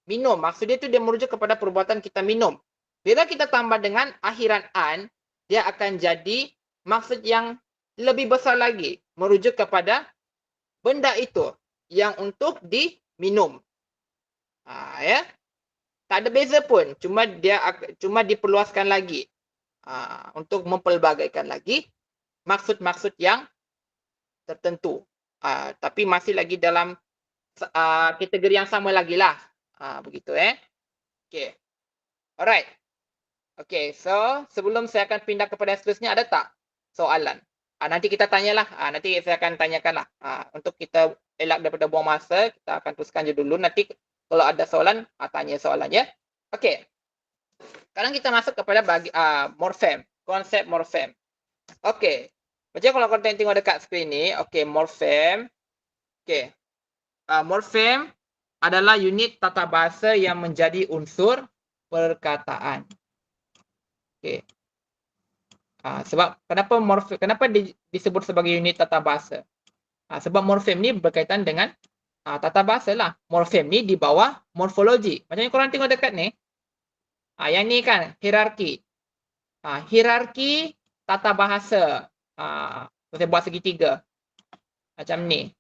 Minum. Maksud dia tu dia merujuk kepada perbuatan kita minum. Bila kita tambah dengan akhiran an, dia akan jadi maksud yang lebih besar lagi. Merujuk kepada benda itu yang untuk diminum. Ya. Tak ada beza pun. Cuma diperluaskan lagi. Untuk mempelbagaikan lagi maksud-maksud yang tertentu. Tapi masih lagi dalam kategori yang sama lagi lah. Begitu Okay. Alright. Okay, so sebelum saya akan pindah kepada seterusnya, ada tak soalan? Nanti kita tanyalah. Nanti saya akan tanyakanlah. Untuk kita elak daripada buang masa, kita akan teruskan je dulu. Nanti kalau ada soalan, tanya soalannya. Okay. Sekarang kita masuk kepada morfem. Konsep morfem. Okay. Macam kalau korang tengok dekat skrin ni. Okay, morfem. Okay. Morfem adalah unit tata bahasa yang menjadi unsur perkataan. Okay. Sebab kenapa disebut sebagai unit tata bahasa? Sebab morfem ni berkaitan dengan tata bahasa lah. Morfem ni di bawah morfologi. Macam yang korang tengok dekat ni. Yang ni kan hierarki. Hierarki tata bahasa. Saya buat segitiga. Macam ni.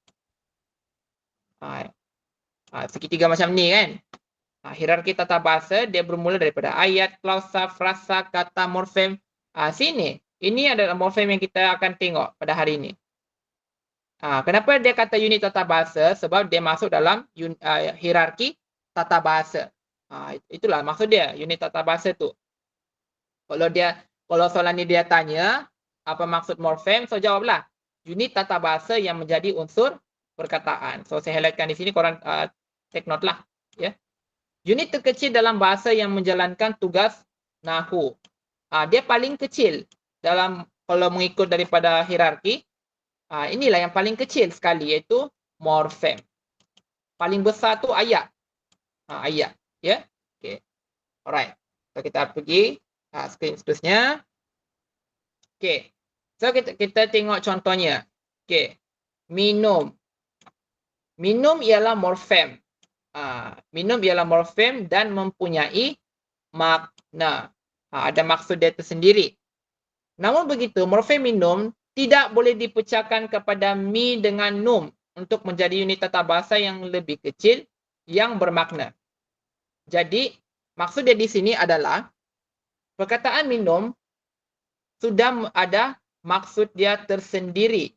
Segitiga macam ni kan. Hierarki tata bahasa dia bermula daripada ayat, klausa, frasa, kata, morfem. Sini. Ini adalah morfem yang kita akan tengok pada hari ini. Kenapa dia kata unit tata bahasa? Sebab dia masuk dalam hierarki tata bahasa. Itulah maksud dia, unit tata bahasa tu. Kalau soalan ni dia tanya, apa maksud morfem? So jawablah. Unit tata bahasa yang menjadi unsur perkataan. So saya highlightkan di sini, korang take note lah. Ya. Unit terkecil dalam bahasa yang menjalankan tugas nahu. Dia paling kecil dalam kalau mengikut daripada hierarki. Inilah yang paling kecil sekali, iaitu morfem. Paling besar tu ayat. Ayat. Ya. Okay. Alright. So kita pergi skrin seterusnya. Okay. So kita tengok contohnya. Okay. Minum. Minum ialah morfem. Minum ialah morfem dan mempunyai makna. Ada maksud dia tersendiri. Namun begitu, morfem minum tidak boleh dipecahkan kepada mi dengan num untuk menjadi unit tata bahasa yang lebih kecil yang bermakna. Jadi, maksud dia di sini adalah perkataan minum sudah ada maksud dia tersendiri.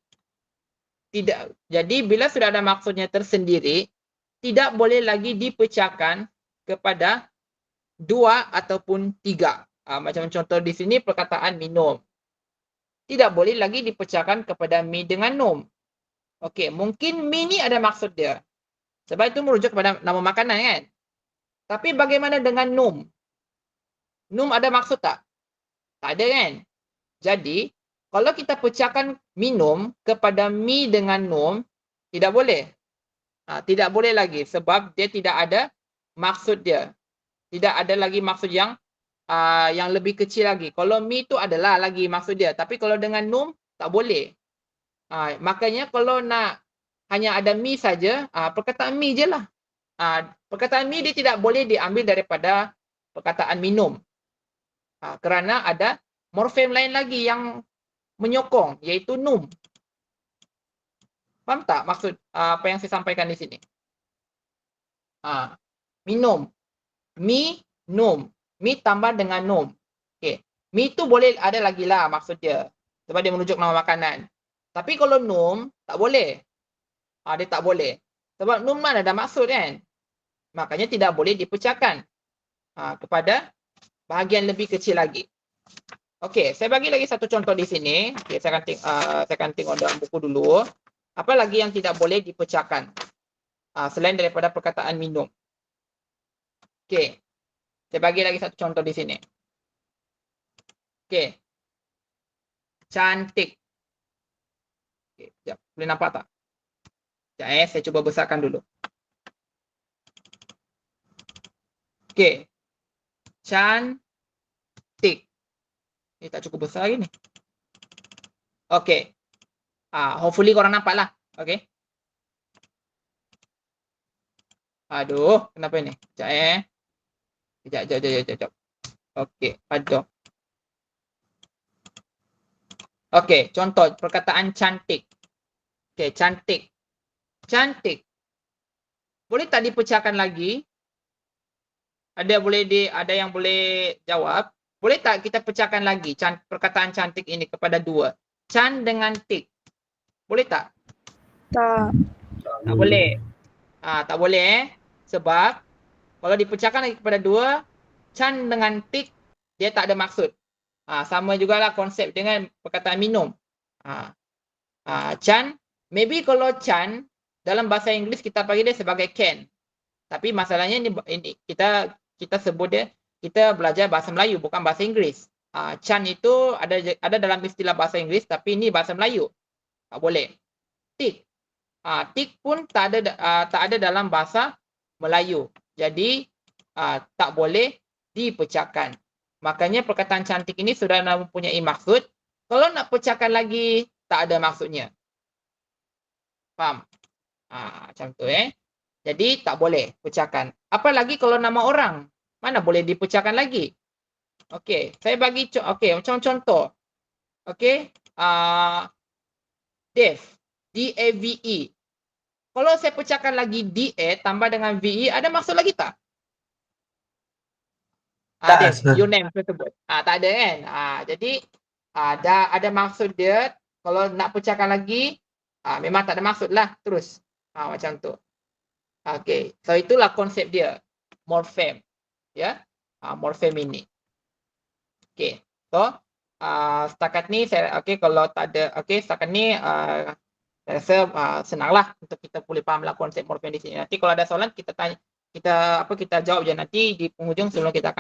Jadi, bila sudah ada maksudnya tersendiri, tidak boleh lagi dipecahkan kepada 2 ataupun 3. Macam contoh di sini perkataan minum. Tidak boleh lagi dipecahkan kepada mi dengan num. Okey, mungkin mi ni ada maksud dia. Sebab itu merujuk kepada nama makanan kan? Tapi bagaimana dengan num? Num ada maksud tak? Tak ada kan? Jadi, kalau kita pecahkan minum kepada mi dengan num, tidak boleh. Tidak boleh lagi sebab dia tidak ada maksud dia. Tidak ada lagi maksud yang lebih kecil lagi. Kalau mi tu adalah lagi maksud dia. Tapi kalau dengan num, tak boleh. Makanya kalau nak hanya ada mi saja, perkataan mi je lah. Perkataan mi dia tidak boleh diambil daripada perkataan minum. Kerana ada morfem lain lagi yang menyokong, iaitu num. Faham tak maksud apa yang saya sampaikan di sini? Minum. Mi, num. Mi tambah dengan num. Okay. Mi tu boleh ada lagi lah maksud dia. Sebab dia merujuk nama makanan. Tapi kalau num, tak boleh. Dia tak boleh. Sebab num mana ada maksud kan? Makanya tidak boleh dipecahkan kepada bahagian lebih kecil lagi. Okey, saya bagi lagi satu contoh di sini. Okay, saya akan tengok dalam buku dulu. Apa lagi yang tidak boleh dipecahkan selain daripada perkataan minum? Okey. Saya bagi lagi satu contoh di sini. Okey. Cantik. Okey, sekejap. Boleh nampak tak? Sekejap saya cuba besarkan dulu. Okey. Cantik. Ini tak cukup besar lagi ni. Okey. Hopefully korang nampak lah. Okey. Aduh, kenapa ni? Sekejap Sekejap. Okey, aduh. Okey, contoh perkataan cantik. Okey, cantik. Cantik. Boleh tak dipecahkan lagi? Ada yang boleh jawab? Boleh tak kita pecahkan lagi perkataan cantik ini kepada 2? Can dengan tik. Boleh tak? Tak. Tak boleh. Tak boleh sebab kalau dipecahkan lagi kepada 2, Chan dengan tik dia tak ada maksud. Sama jugalah konsep dengan perkataan minum. Chan, maybe kalau Chan dalam bahasa Inggeris kita panggil dia sebagai can. Tapi masalahnya ini kita sebut dia, kita belajar bahasa Melayu bukan bahasa Inggeris. Chan itu ada dalam istilah bahasa Inggeris tapi ini bahasa Melayu. Tak boleh. Tik. Tik pun tak ada dalam bahasa Melayu. Jadi tak boleh dipecahkan. Makanya perkataan cantik ini sudah mempunyai maksud. Kalau nak pecahkan lagi, tak ada maksudnya. Faham? Macam tu Jadi tak boleh pecahkan. Apalagi kalau nama orang. Mana boleh dipecahkan lagi? Okey, saya bagi macam contoh. Okey, Dave. D-A-V-E. Kalau saya pecahkan lagi D-A tambah dengan V-E, ada maksud lagi tak? Tak, Dave, sir. your name tersebut. Tak ada kan? Jadi dah ada maksud dia. Kalau nak pecahkan lagi, memang tak ada maksud lah. Terus. Macam tu. Okay, so itulah konsep dia. Morfem. Ya, morfem ini. Okay, so setakat ni saya kalau tak ada setakat ni saya rasa senanglah untuk kita boleh fahamlah konsep morfem di sini. Nanti kalau ada soalan kita tanya, kita jawab je nanti di penghujung sebelum kita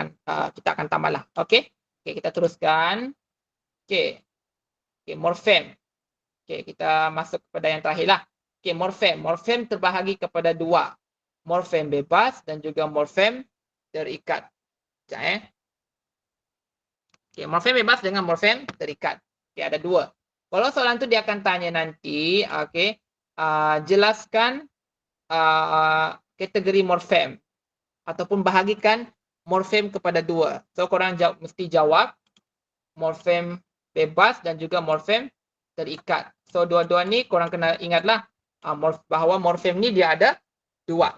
akan tambahlah. Okey. Okey, kita teruskan. Okey. Okey, morfem. Okey, kita masuk kepada yang terakhirlah. Okey, morfem. Morfem terbahagi kepada 2. Morfem bebas dan juga morfem terikat. Sekejap Okey, morfem bebas dengan morfem terikat. Okey, ada 2. Kalau soalan tu dia akan tanya nanti, okey, jelaskan kategori morfem ataupun bahagikan morfem kepada 2. So korang mesti jawab morfem bebas dan juga morfem terikat. So dua-dua ni korang kena ingatlah bahawa morfem ni dia ada 2.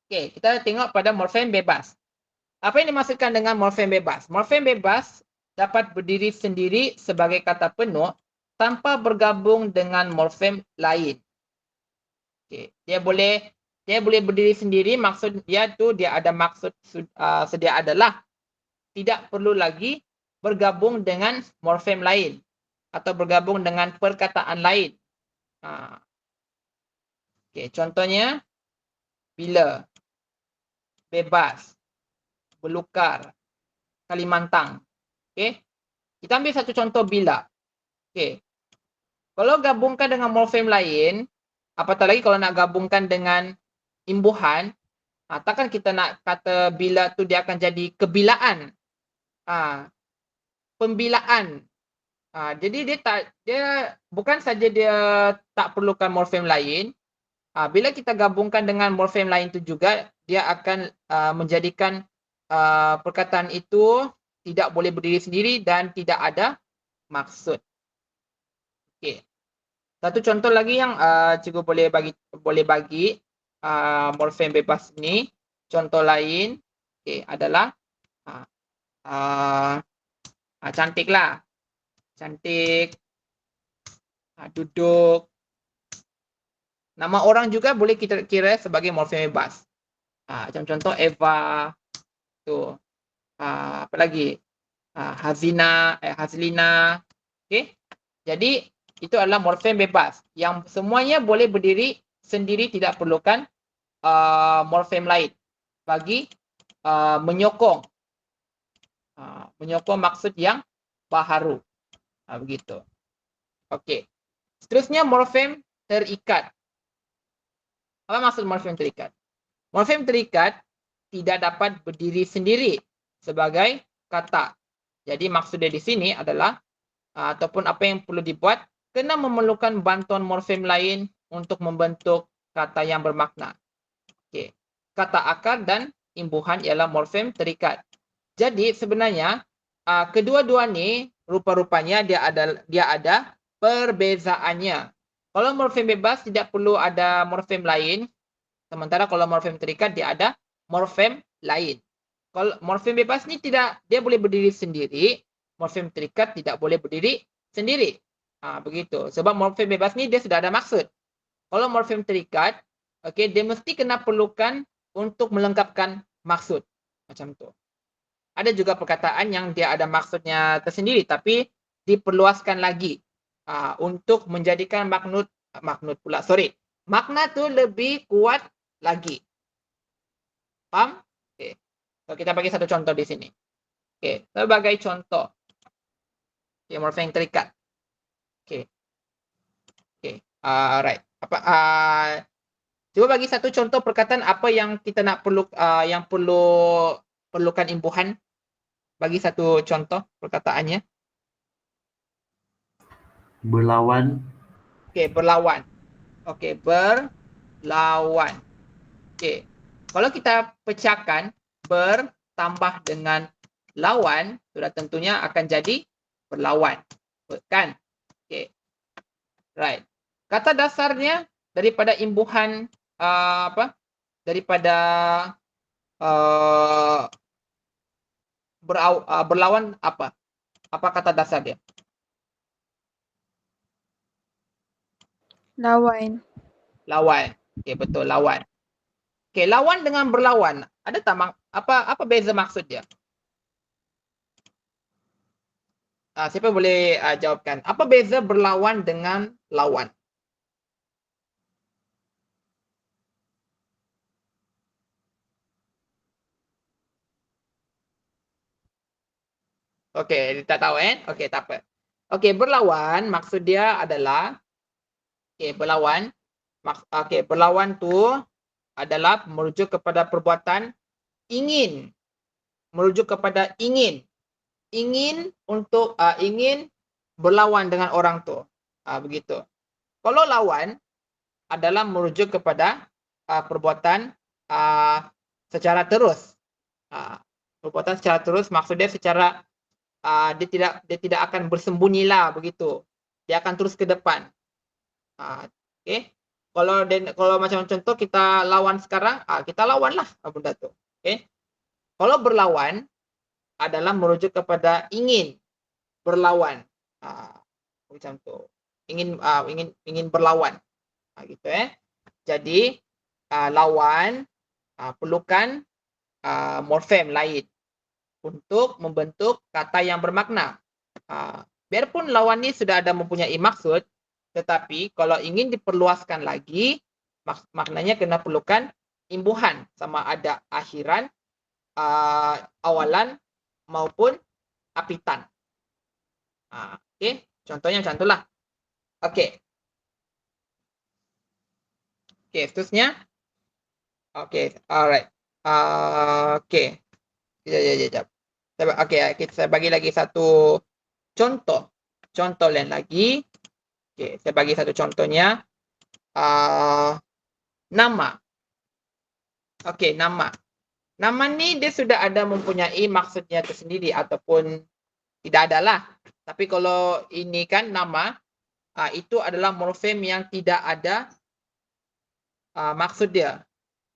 Okey, kita tengok pada morfem bebas. Apa yang dimaksudkan dengan morfem bebas? Morfem bebas dapat berdiri sendiri sebagai kata penuh tanpa bergabung dengan morfem lain. Okay. Dia boleh berdiri sendiri, maksud dia tu dia ada maksud sedia adalah. Tidak perlu lagi bergabung dengan morfem lain atau bergabung dengan perkataan lain. Okay. Contohnya, bila, bebas, belukar, Kalimantan. Okay. Kita ambil satu contoh bila. Okay. Kalau gabungkan dengan morfem lain, apatah lagi kalau nak gabungkan dengan imbuhan, takkan kita nak kata bila tu dia akan jadi kebilaan. Pembilaan. Jadi dia bukan saja dia tak perlukan morfem lain. Bila kita gabungkan dengan morfem lain tu juga, dia akan menjadikan perkataan itu tidak boleh berdiri sendiri dan tidak ada maksud. Okey. Satu contoh lagi yang cikgu boleh bagi morfem bebas ni. Contoh lain adalah cantiklah. Cantik. Duduk. Nama orang juga boleh kita kira sebagai morfem bebas. Macam contoh Eva. Tu. Apa lagi? Hazlina. Okey. Jadi itu adalah morfem bebas yang semuanya boleh berdiri sendiri, tidak perlukan morfem lain bagi menyokong maksud yang baharu. Begitu. Okey. Seterusnya morfem terikat. Apa maksud morfem terikat? Morfem terikat tidak dapat berdiri sendiri sebagai kata. Jadi maksud dia di sini adalah ataupun apa yang perlu dibuat, kena memerlukan bantuan morfem lain untuk membentuk kata yang bermakna. Okey. Kata akar dan imbuhan ialah morfem terikat. Jadi sebenarnya kedua-dua ni rupa-rupanya dia ada perbezaannya. Kalau morfem bebas tidak perlu ada morfem lain, sementara kalau morfem terikat dia ada morfem lain. Kalau morfem bebas ni dia boleh berdiri sendiri, morfem terikat tidak boleh berdiri sendiri. Begitu. Sebab morfem bebas ni dia sudah ada maksud. Kalau morfem terikat, okey, dia mesti kena perlukan untuk melengkapkan maksud. Macam tu. Ada juga perkataan yang dia ada maksudnya tersendiri tapi diperluaskan lagi untuk menjadikan makna tu lebih kuat lagi. Faham? Okey. So kita bagi satu contoh di sini. Okey, sebagai contoh. Okey, morfem terikat. Okey. Okey. Alright. Cuba bagi satu contoh perkataan apa yang kita nak perlukan imbuhan. Bagi satu contoh perkataannya. Berlawan. Okey, berlawan. Okey, berlawan. Okey. Kalau kita pecahkan ber tambah dengan lawan, sudah tentunya akan jadi berlawan. Kan? Okey. Right. Kata dasarnya daripada imbuhan daripada berlawan apa? Apa kata dasar dia? Lawan. Lawan. Okey, betul, lawan. Okey, lawan dengan berlawan. Ada tak apa beza maksud dia? Siapa boleh jawabkan? Apa beza berlawan dengan lawan? Okey, tak tahu Okey, tak apa. Okey, berlawan maksud dia adalah berlawan. Berlawan tu adalah merujuk kepada perbuatan ingin. Merujuk kepada ingin. Ingin untuk ingin berlawan dengan orang tu. Begitu. Kalau lawan adalah merujuk kepada perbuatan secara terus. Perbuatan secara terus maksudnya secara dia tidak akan bersembunyilah begitu. Dia akan terus ke depan. Okey. Kalau macam contoh kita lawan sekarang, kita lawanlah benda tu. Okey. Kalau berlawan adalah merujuk kepada ingin berlawan. Macam tu. Ingin berlawan. Gitu Jadi lawan perlukan morfem lain untuk membentuk kata yang bermakna. Biarpun lawan ni sudah ada mempunyai maksud, tetapi kalau ingin diperluaskan lagi, maknanya kena perlukan imbuhan sama ada akhiran, awalan maupun apitan. Okey, contohnya macam itulah. Okey. Okey, seterusnya. Okey, alright. Okey. Sekejap. Okey, saya bagi lagi satu contoh. Contoh lain lagi. Okey, saya bagi satu contohnya. Nama. Okey, nama. Nama ni dia sudah ada mempunyai maksudnya tersendiri ataupun tidak ada lah. Tapi kalau ini kan nama, itu adalah morfem yang tidak ada maksud dia.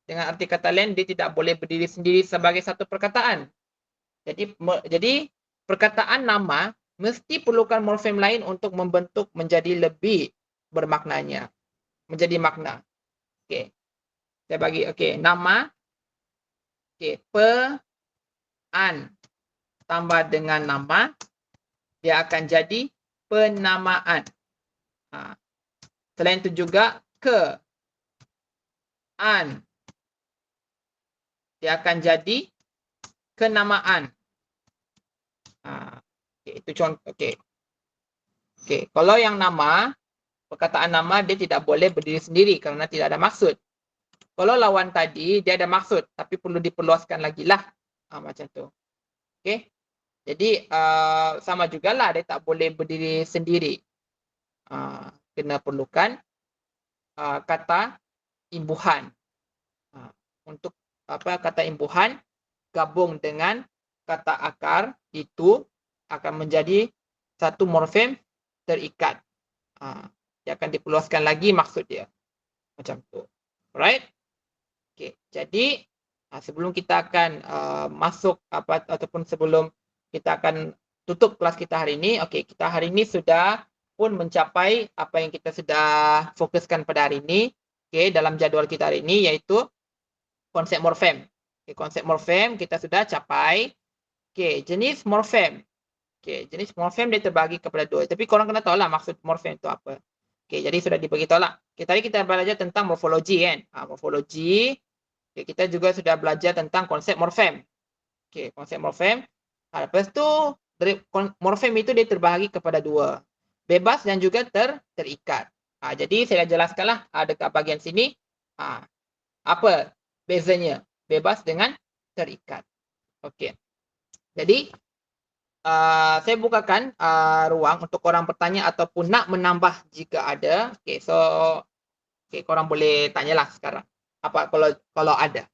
Dengan arti kata lain, dia tidak boleh berdiri sendiri sebagai satu perkataan. Jadi perkataan nama mesti perlukan morfem lain untuk membentuk menjadi lebih bermaknanya. Menjadi makna. Okey. Saya bagi nama. Okey, an tambah dengan nama, dia akan jadi penamaan. Selain itu juga an, dia akan jadi kenamaan. Itu contoh. Okey, kalau yang nama, perkataan nama dia tidak boleh berdiri sendiri kerana tidak ada maksud. Kalau lawan tadi dia ada maksud tapi perlu diperluaskan lagi lah. Macam tu. Okey. Jadi sama jugalah dia tak boleh berdiri sendiri. Kena perlukan kata imbuhan. Untuk kata imbuhan gabung dengan kata akar itu akan menjadi satu morfem terikat. Dia akan diperluaskan lagi maksud dia. Macam tu. Alright? Okey. Jadi sebelum kita akan masuk ataupun sebelum kita akan tutup kelas kita hari ini, kita hari ini sudah pun mencapai apa yang kita sudah fokuskan pada hari ini, dalam jadual kita hari ini, iaitu konsep morfem. Konsep morfem kita sudah capai. Jenis morfem. Jenis morfem dia terbagi kepada dua. Tapi korang kena tahu lah maksud morfem itu apa. Jadi sudah dibagi tahu lah. Tadi kita belajar tentang morfologi kan. Morfologi. Kita juga sudah belajar tentang konsep morfem. Konsep morfem. Lepas tu morfem itu dia terbahagi kepada dua. Bebas dan juga terikat. Jadi saya jelaskanlah dekat bahagian sini. Apa bezanya bebas dengan terikat. Jadi saya bukakan ruang untuk korang bertanya ataupun nak menambah jika ada. So korang boleh tanyalah sekarang. Apa kalau ada.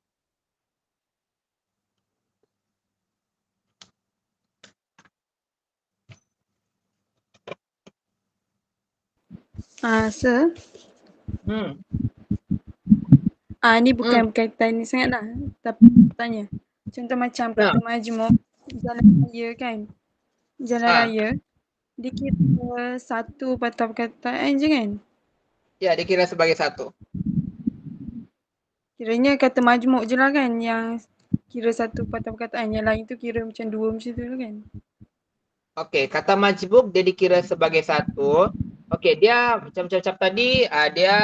Sir. Ni bukan berkaitan ni sangat lah. Tapi tanya. Contoh macam kata majmuk jalan raya kan. Jalan raya. Dia kira satu patah perkataan je kan? Ya, dia kira sebagai satu. Kiranya kata majmuk je lah kan yang kira satu patah perkataan. Yang lain tu kira macam dua macam tu lah kan? Kata majmuk dia dikira sebagai satu. Dia macam tadi dia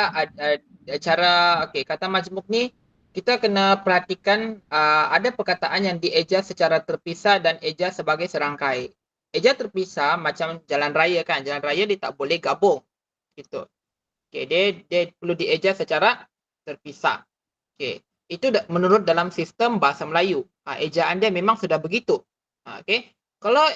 cara kata majmuk ni kita kena perhatikan ada perkataan yang dieja secara terpisah dan eja sebagai serangkai. Eja terpisah macam jalan raya kan. Jalan raya dia tak boleh gabung. Gitu. Dia perlu dieja secara terpisah. Itu menurut dalam sistem bahasa Melayu. Ejaan dia memang sudah begitu. Kalau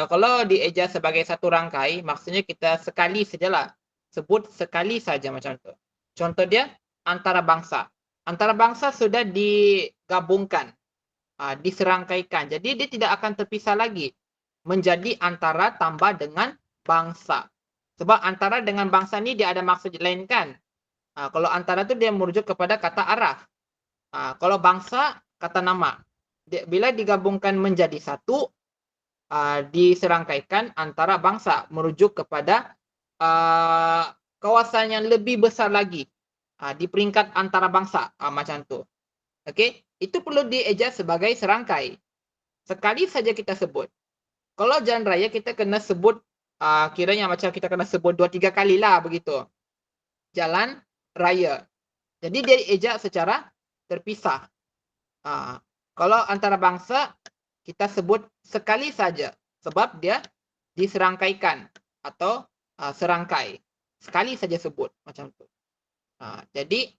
kalau dieja sebagai satu rangkai, maksudnya kita sekali sajalah. Sebut sekali saja macam tu. Contoh dia antara bangsa. Antara bangsa sudah digabungkan, diserangkaikan. Jadi dia tidak akan terpisah lagi menjadi antara tambah dengan bangsa. Sebab antara dengan bangsa ni dia ada maksud lain kan. Kalau antara tu dia merujuk kepada kata arah. Kalau bangsa kata nama. Bila digabungkan menjadi satu, diserangkaikan antara bangsa merujuk kepada kawasan yang lebih besar lagi di peringkat antara bangsa macam tu. Itu perlu dieja sebagai serangkai. Sekali saja kita sebut. Kalau jalan raya kita kena sebut kiranya macam kita kena sebut 2-3 kali lah begitu. Jalan raya. Jadi dia dieja secara terpisah. Kalau antara bangsa kita sebut sekali saja sebab dia diserangkaikan atau serangkai. Sekali saja sebut macam tu. Jadi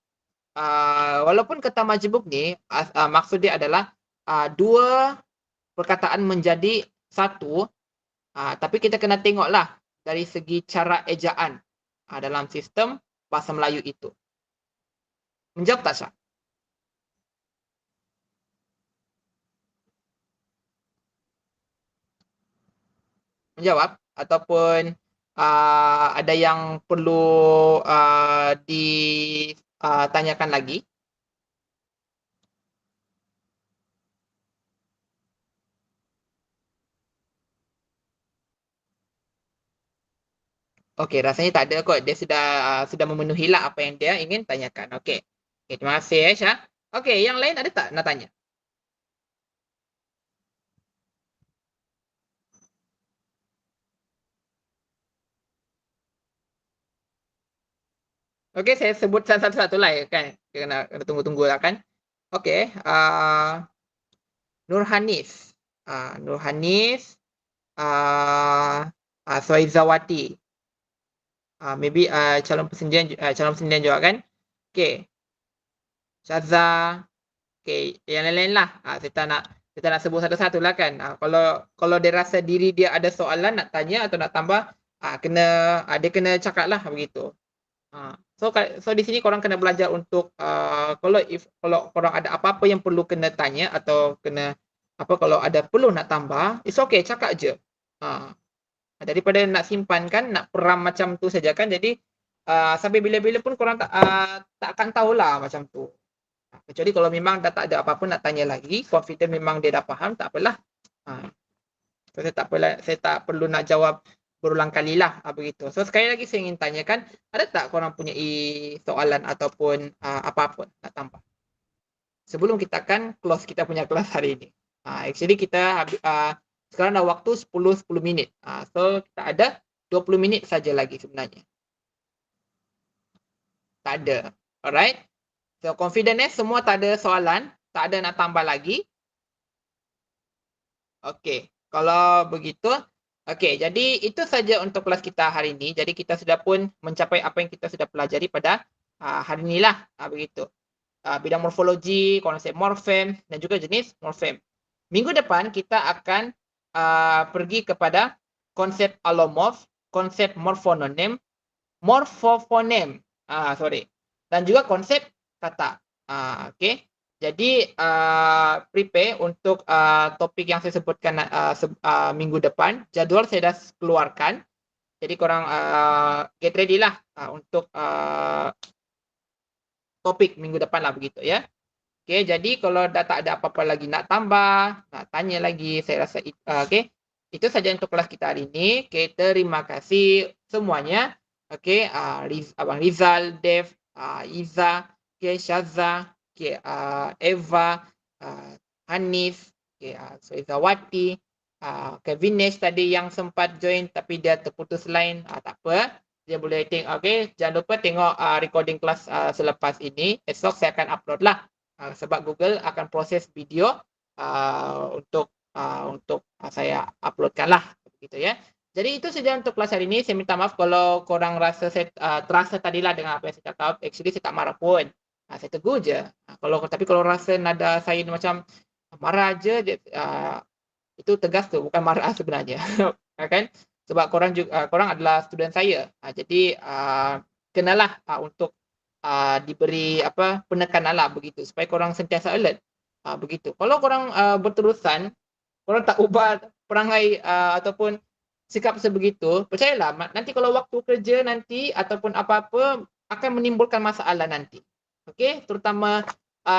walaupun kata majmuk ni maksud dia adalah dua perkataan menjadi satu, tapi kita kena tengoklah dari segi cara ejaan dalam sistem bahasa Melayu itu. Menjawab tak, Syah? Menjawab ataupun ada yang perlu ditanyakan lagi? Rasanya tak ada kot. Dia sudah memenuhi lah apa yang dia ingin tanyakan. Terima kasih Syah. Yang lain ada tak nak tanya? Saya sebut satu-satu lah kan. Kena tunggu-tunggu lah kan. Nurhanis. Nurhanis. Suhaizawati. Maybe calon persendirian juga kan. Syaza. Yang lain-lain lah. Saya tak nak sebut satu-satu lah kan. Kalau dia rasa diri dia ada soalan nak tanya atau nak tambah, dia kena cakap lah begitu. So di sini korang kena belajar untuk kalau korang ada apa-apa yang perlu kena tanya atau kalau ada perlu nak tambah, it's okay, cakap je. Daripada nak simpan kan, nak peram macam tu saja kan. Jadi sampai bila-bila pun korang tak akan tahulah macam tu. Kecuali kalau memang dah tak ada apa-apa nak tanya lagi, confident memang dia dah faham, tak apalah. Saya tak perlu nak jawab berulang kali lah begitu. So sekali lagi saya ingin tanyakan, ada tak korang punya soalan ataupun apa-apa nak tambah? Sebelum kita akan close kita punya kelas hari ini. Actually kita sekarang dah waktu 10 minit. So kita ada 20 minit saja lagi sebenarnya. Tak ada. Alright. So confident semua tak ada soalan, tak ada nak tambah lagi. Okey, kalau begitu, okey, jadi itu saja untuk kelas kita hari ini. Jadi kita sudah pun mencapai apa yang kita sudah pelajari pada hari inilah, begitu. Bidang morfologi, konsep morfem dan juga jenis morfem. Minggu depan kita akan pergi kepada konsep alomorf, konsep morfononim, morfofonem, dan juga konsep kata. Okey. Jadi prepare untuk topik yang saya sebutkan minggu depan. Jadual saya dah keluarkan. Jadi korang get ready lah untuk topik minggu depan lah begitu ya. Okey, jadi kalau dah tak ada apa-apa lagi nak tambah, nak tanya lagi, saya rasa okey. Itu saja untuk kelas kita hari ini. Okey, terima kasih semuanya. Okey, Abang Rizal, Dev, Iza, okey, Syazza, okey, Eva, Hanif, okey, Soizawati, Kevinesh tadi yang sempat join tapi dia terputus line, tak apa. Dia boleh tengok, okey. Jangan lupa tengok recording kelas selepas ini. Esok saya akan upload lah. Sebab Google akan proses video untuk saya uploadkan lah begitu ya. Jadi itu saja untuk kelas hari ini. Saya minta maaf kalau korang rasa saya terasa tadilah dengan apa yang saya cakap. Actually saya tak marah pun. Saya tegur je. Tapi kalau rasa nada saya macam marah je, itu tegas tu, bukan marah sebenarnya. Kan? Sebab korang juga korang adalah student saya. Jadi kenalah untuk diberi penekanan lah begitu supaya korang sentiasa alert begitu. Kalau korang berterusan, korang tak ubah perangai ataupun sikap sebegitu, percayalah nanti kalau waktu kerja nanti ataupun apa-apa akan menimbulkan masalah nanti. Okey, terutama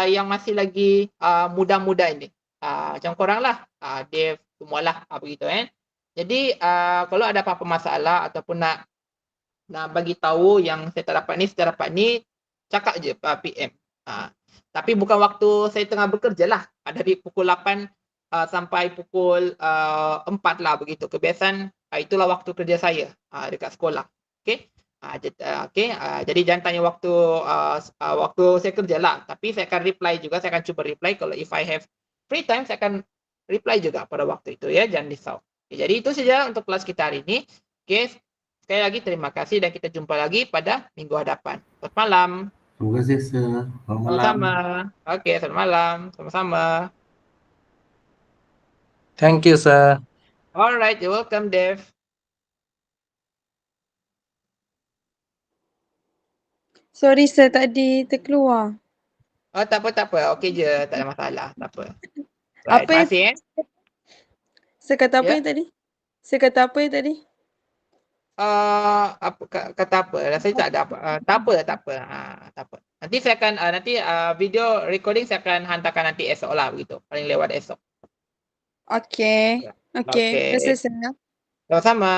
yang masih lagi muda-muda ini. Macam korang lah, Dev, semualah begitu Jadi kalau ada apa-apa masalah ataupun nak bagi tahu yang saya tak dapat ni, saya dapat ni, cakap je PM. Tapi bukan waktu saya tengah bekerja lah. Dari pukul 8 sampai pukul 4 lah begitu. Kebiasaan itulah waktu kerja saya dekat sekolah. Okey. Jadi jangan tanya waktu saya kerja lah. Tapi saya akan reply juga. Saya akan cuba reply. Kalau if I have free time, saya akan reply juga pada waktu itu ya. Jangan risau. Jadi itu saja untuk kelas kita hari ini. Okey. Sekali lagi terima kasih dan kita jumpa lagi pada minggu hadapan. Selamat malam. Terima kasih, Sir. Selamat malam. Sama-sama. Okey, selamat malam. Sama-sama. Thank you, sir. Alright, you're welcome, Dev. Sorry sir, tadi terkeluar. Oh, tak apa. Okey je, tak ada masalah. Tak apa. Right, Apa terima yang kasih Saya kata apa Ya. yang tadi? Saya kata apa yang tadi? Kata apa? Rasanya tak ada apa. Tak apa. Tak apa. Nanti saya akan video recording saya akan hantarkan nanti esok lah begitu. Paling lewat esok. Okey. Okey. Okey. Terima kasih sir. Sama-sama.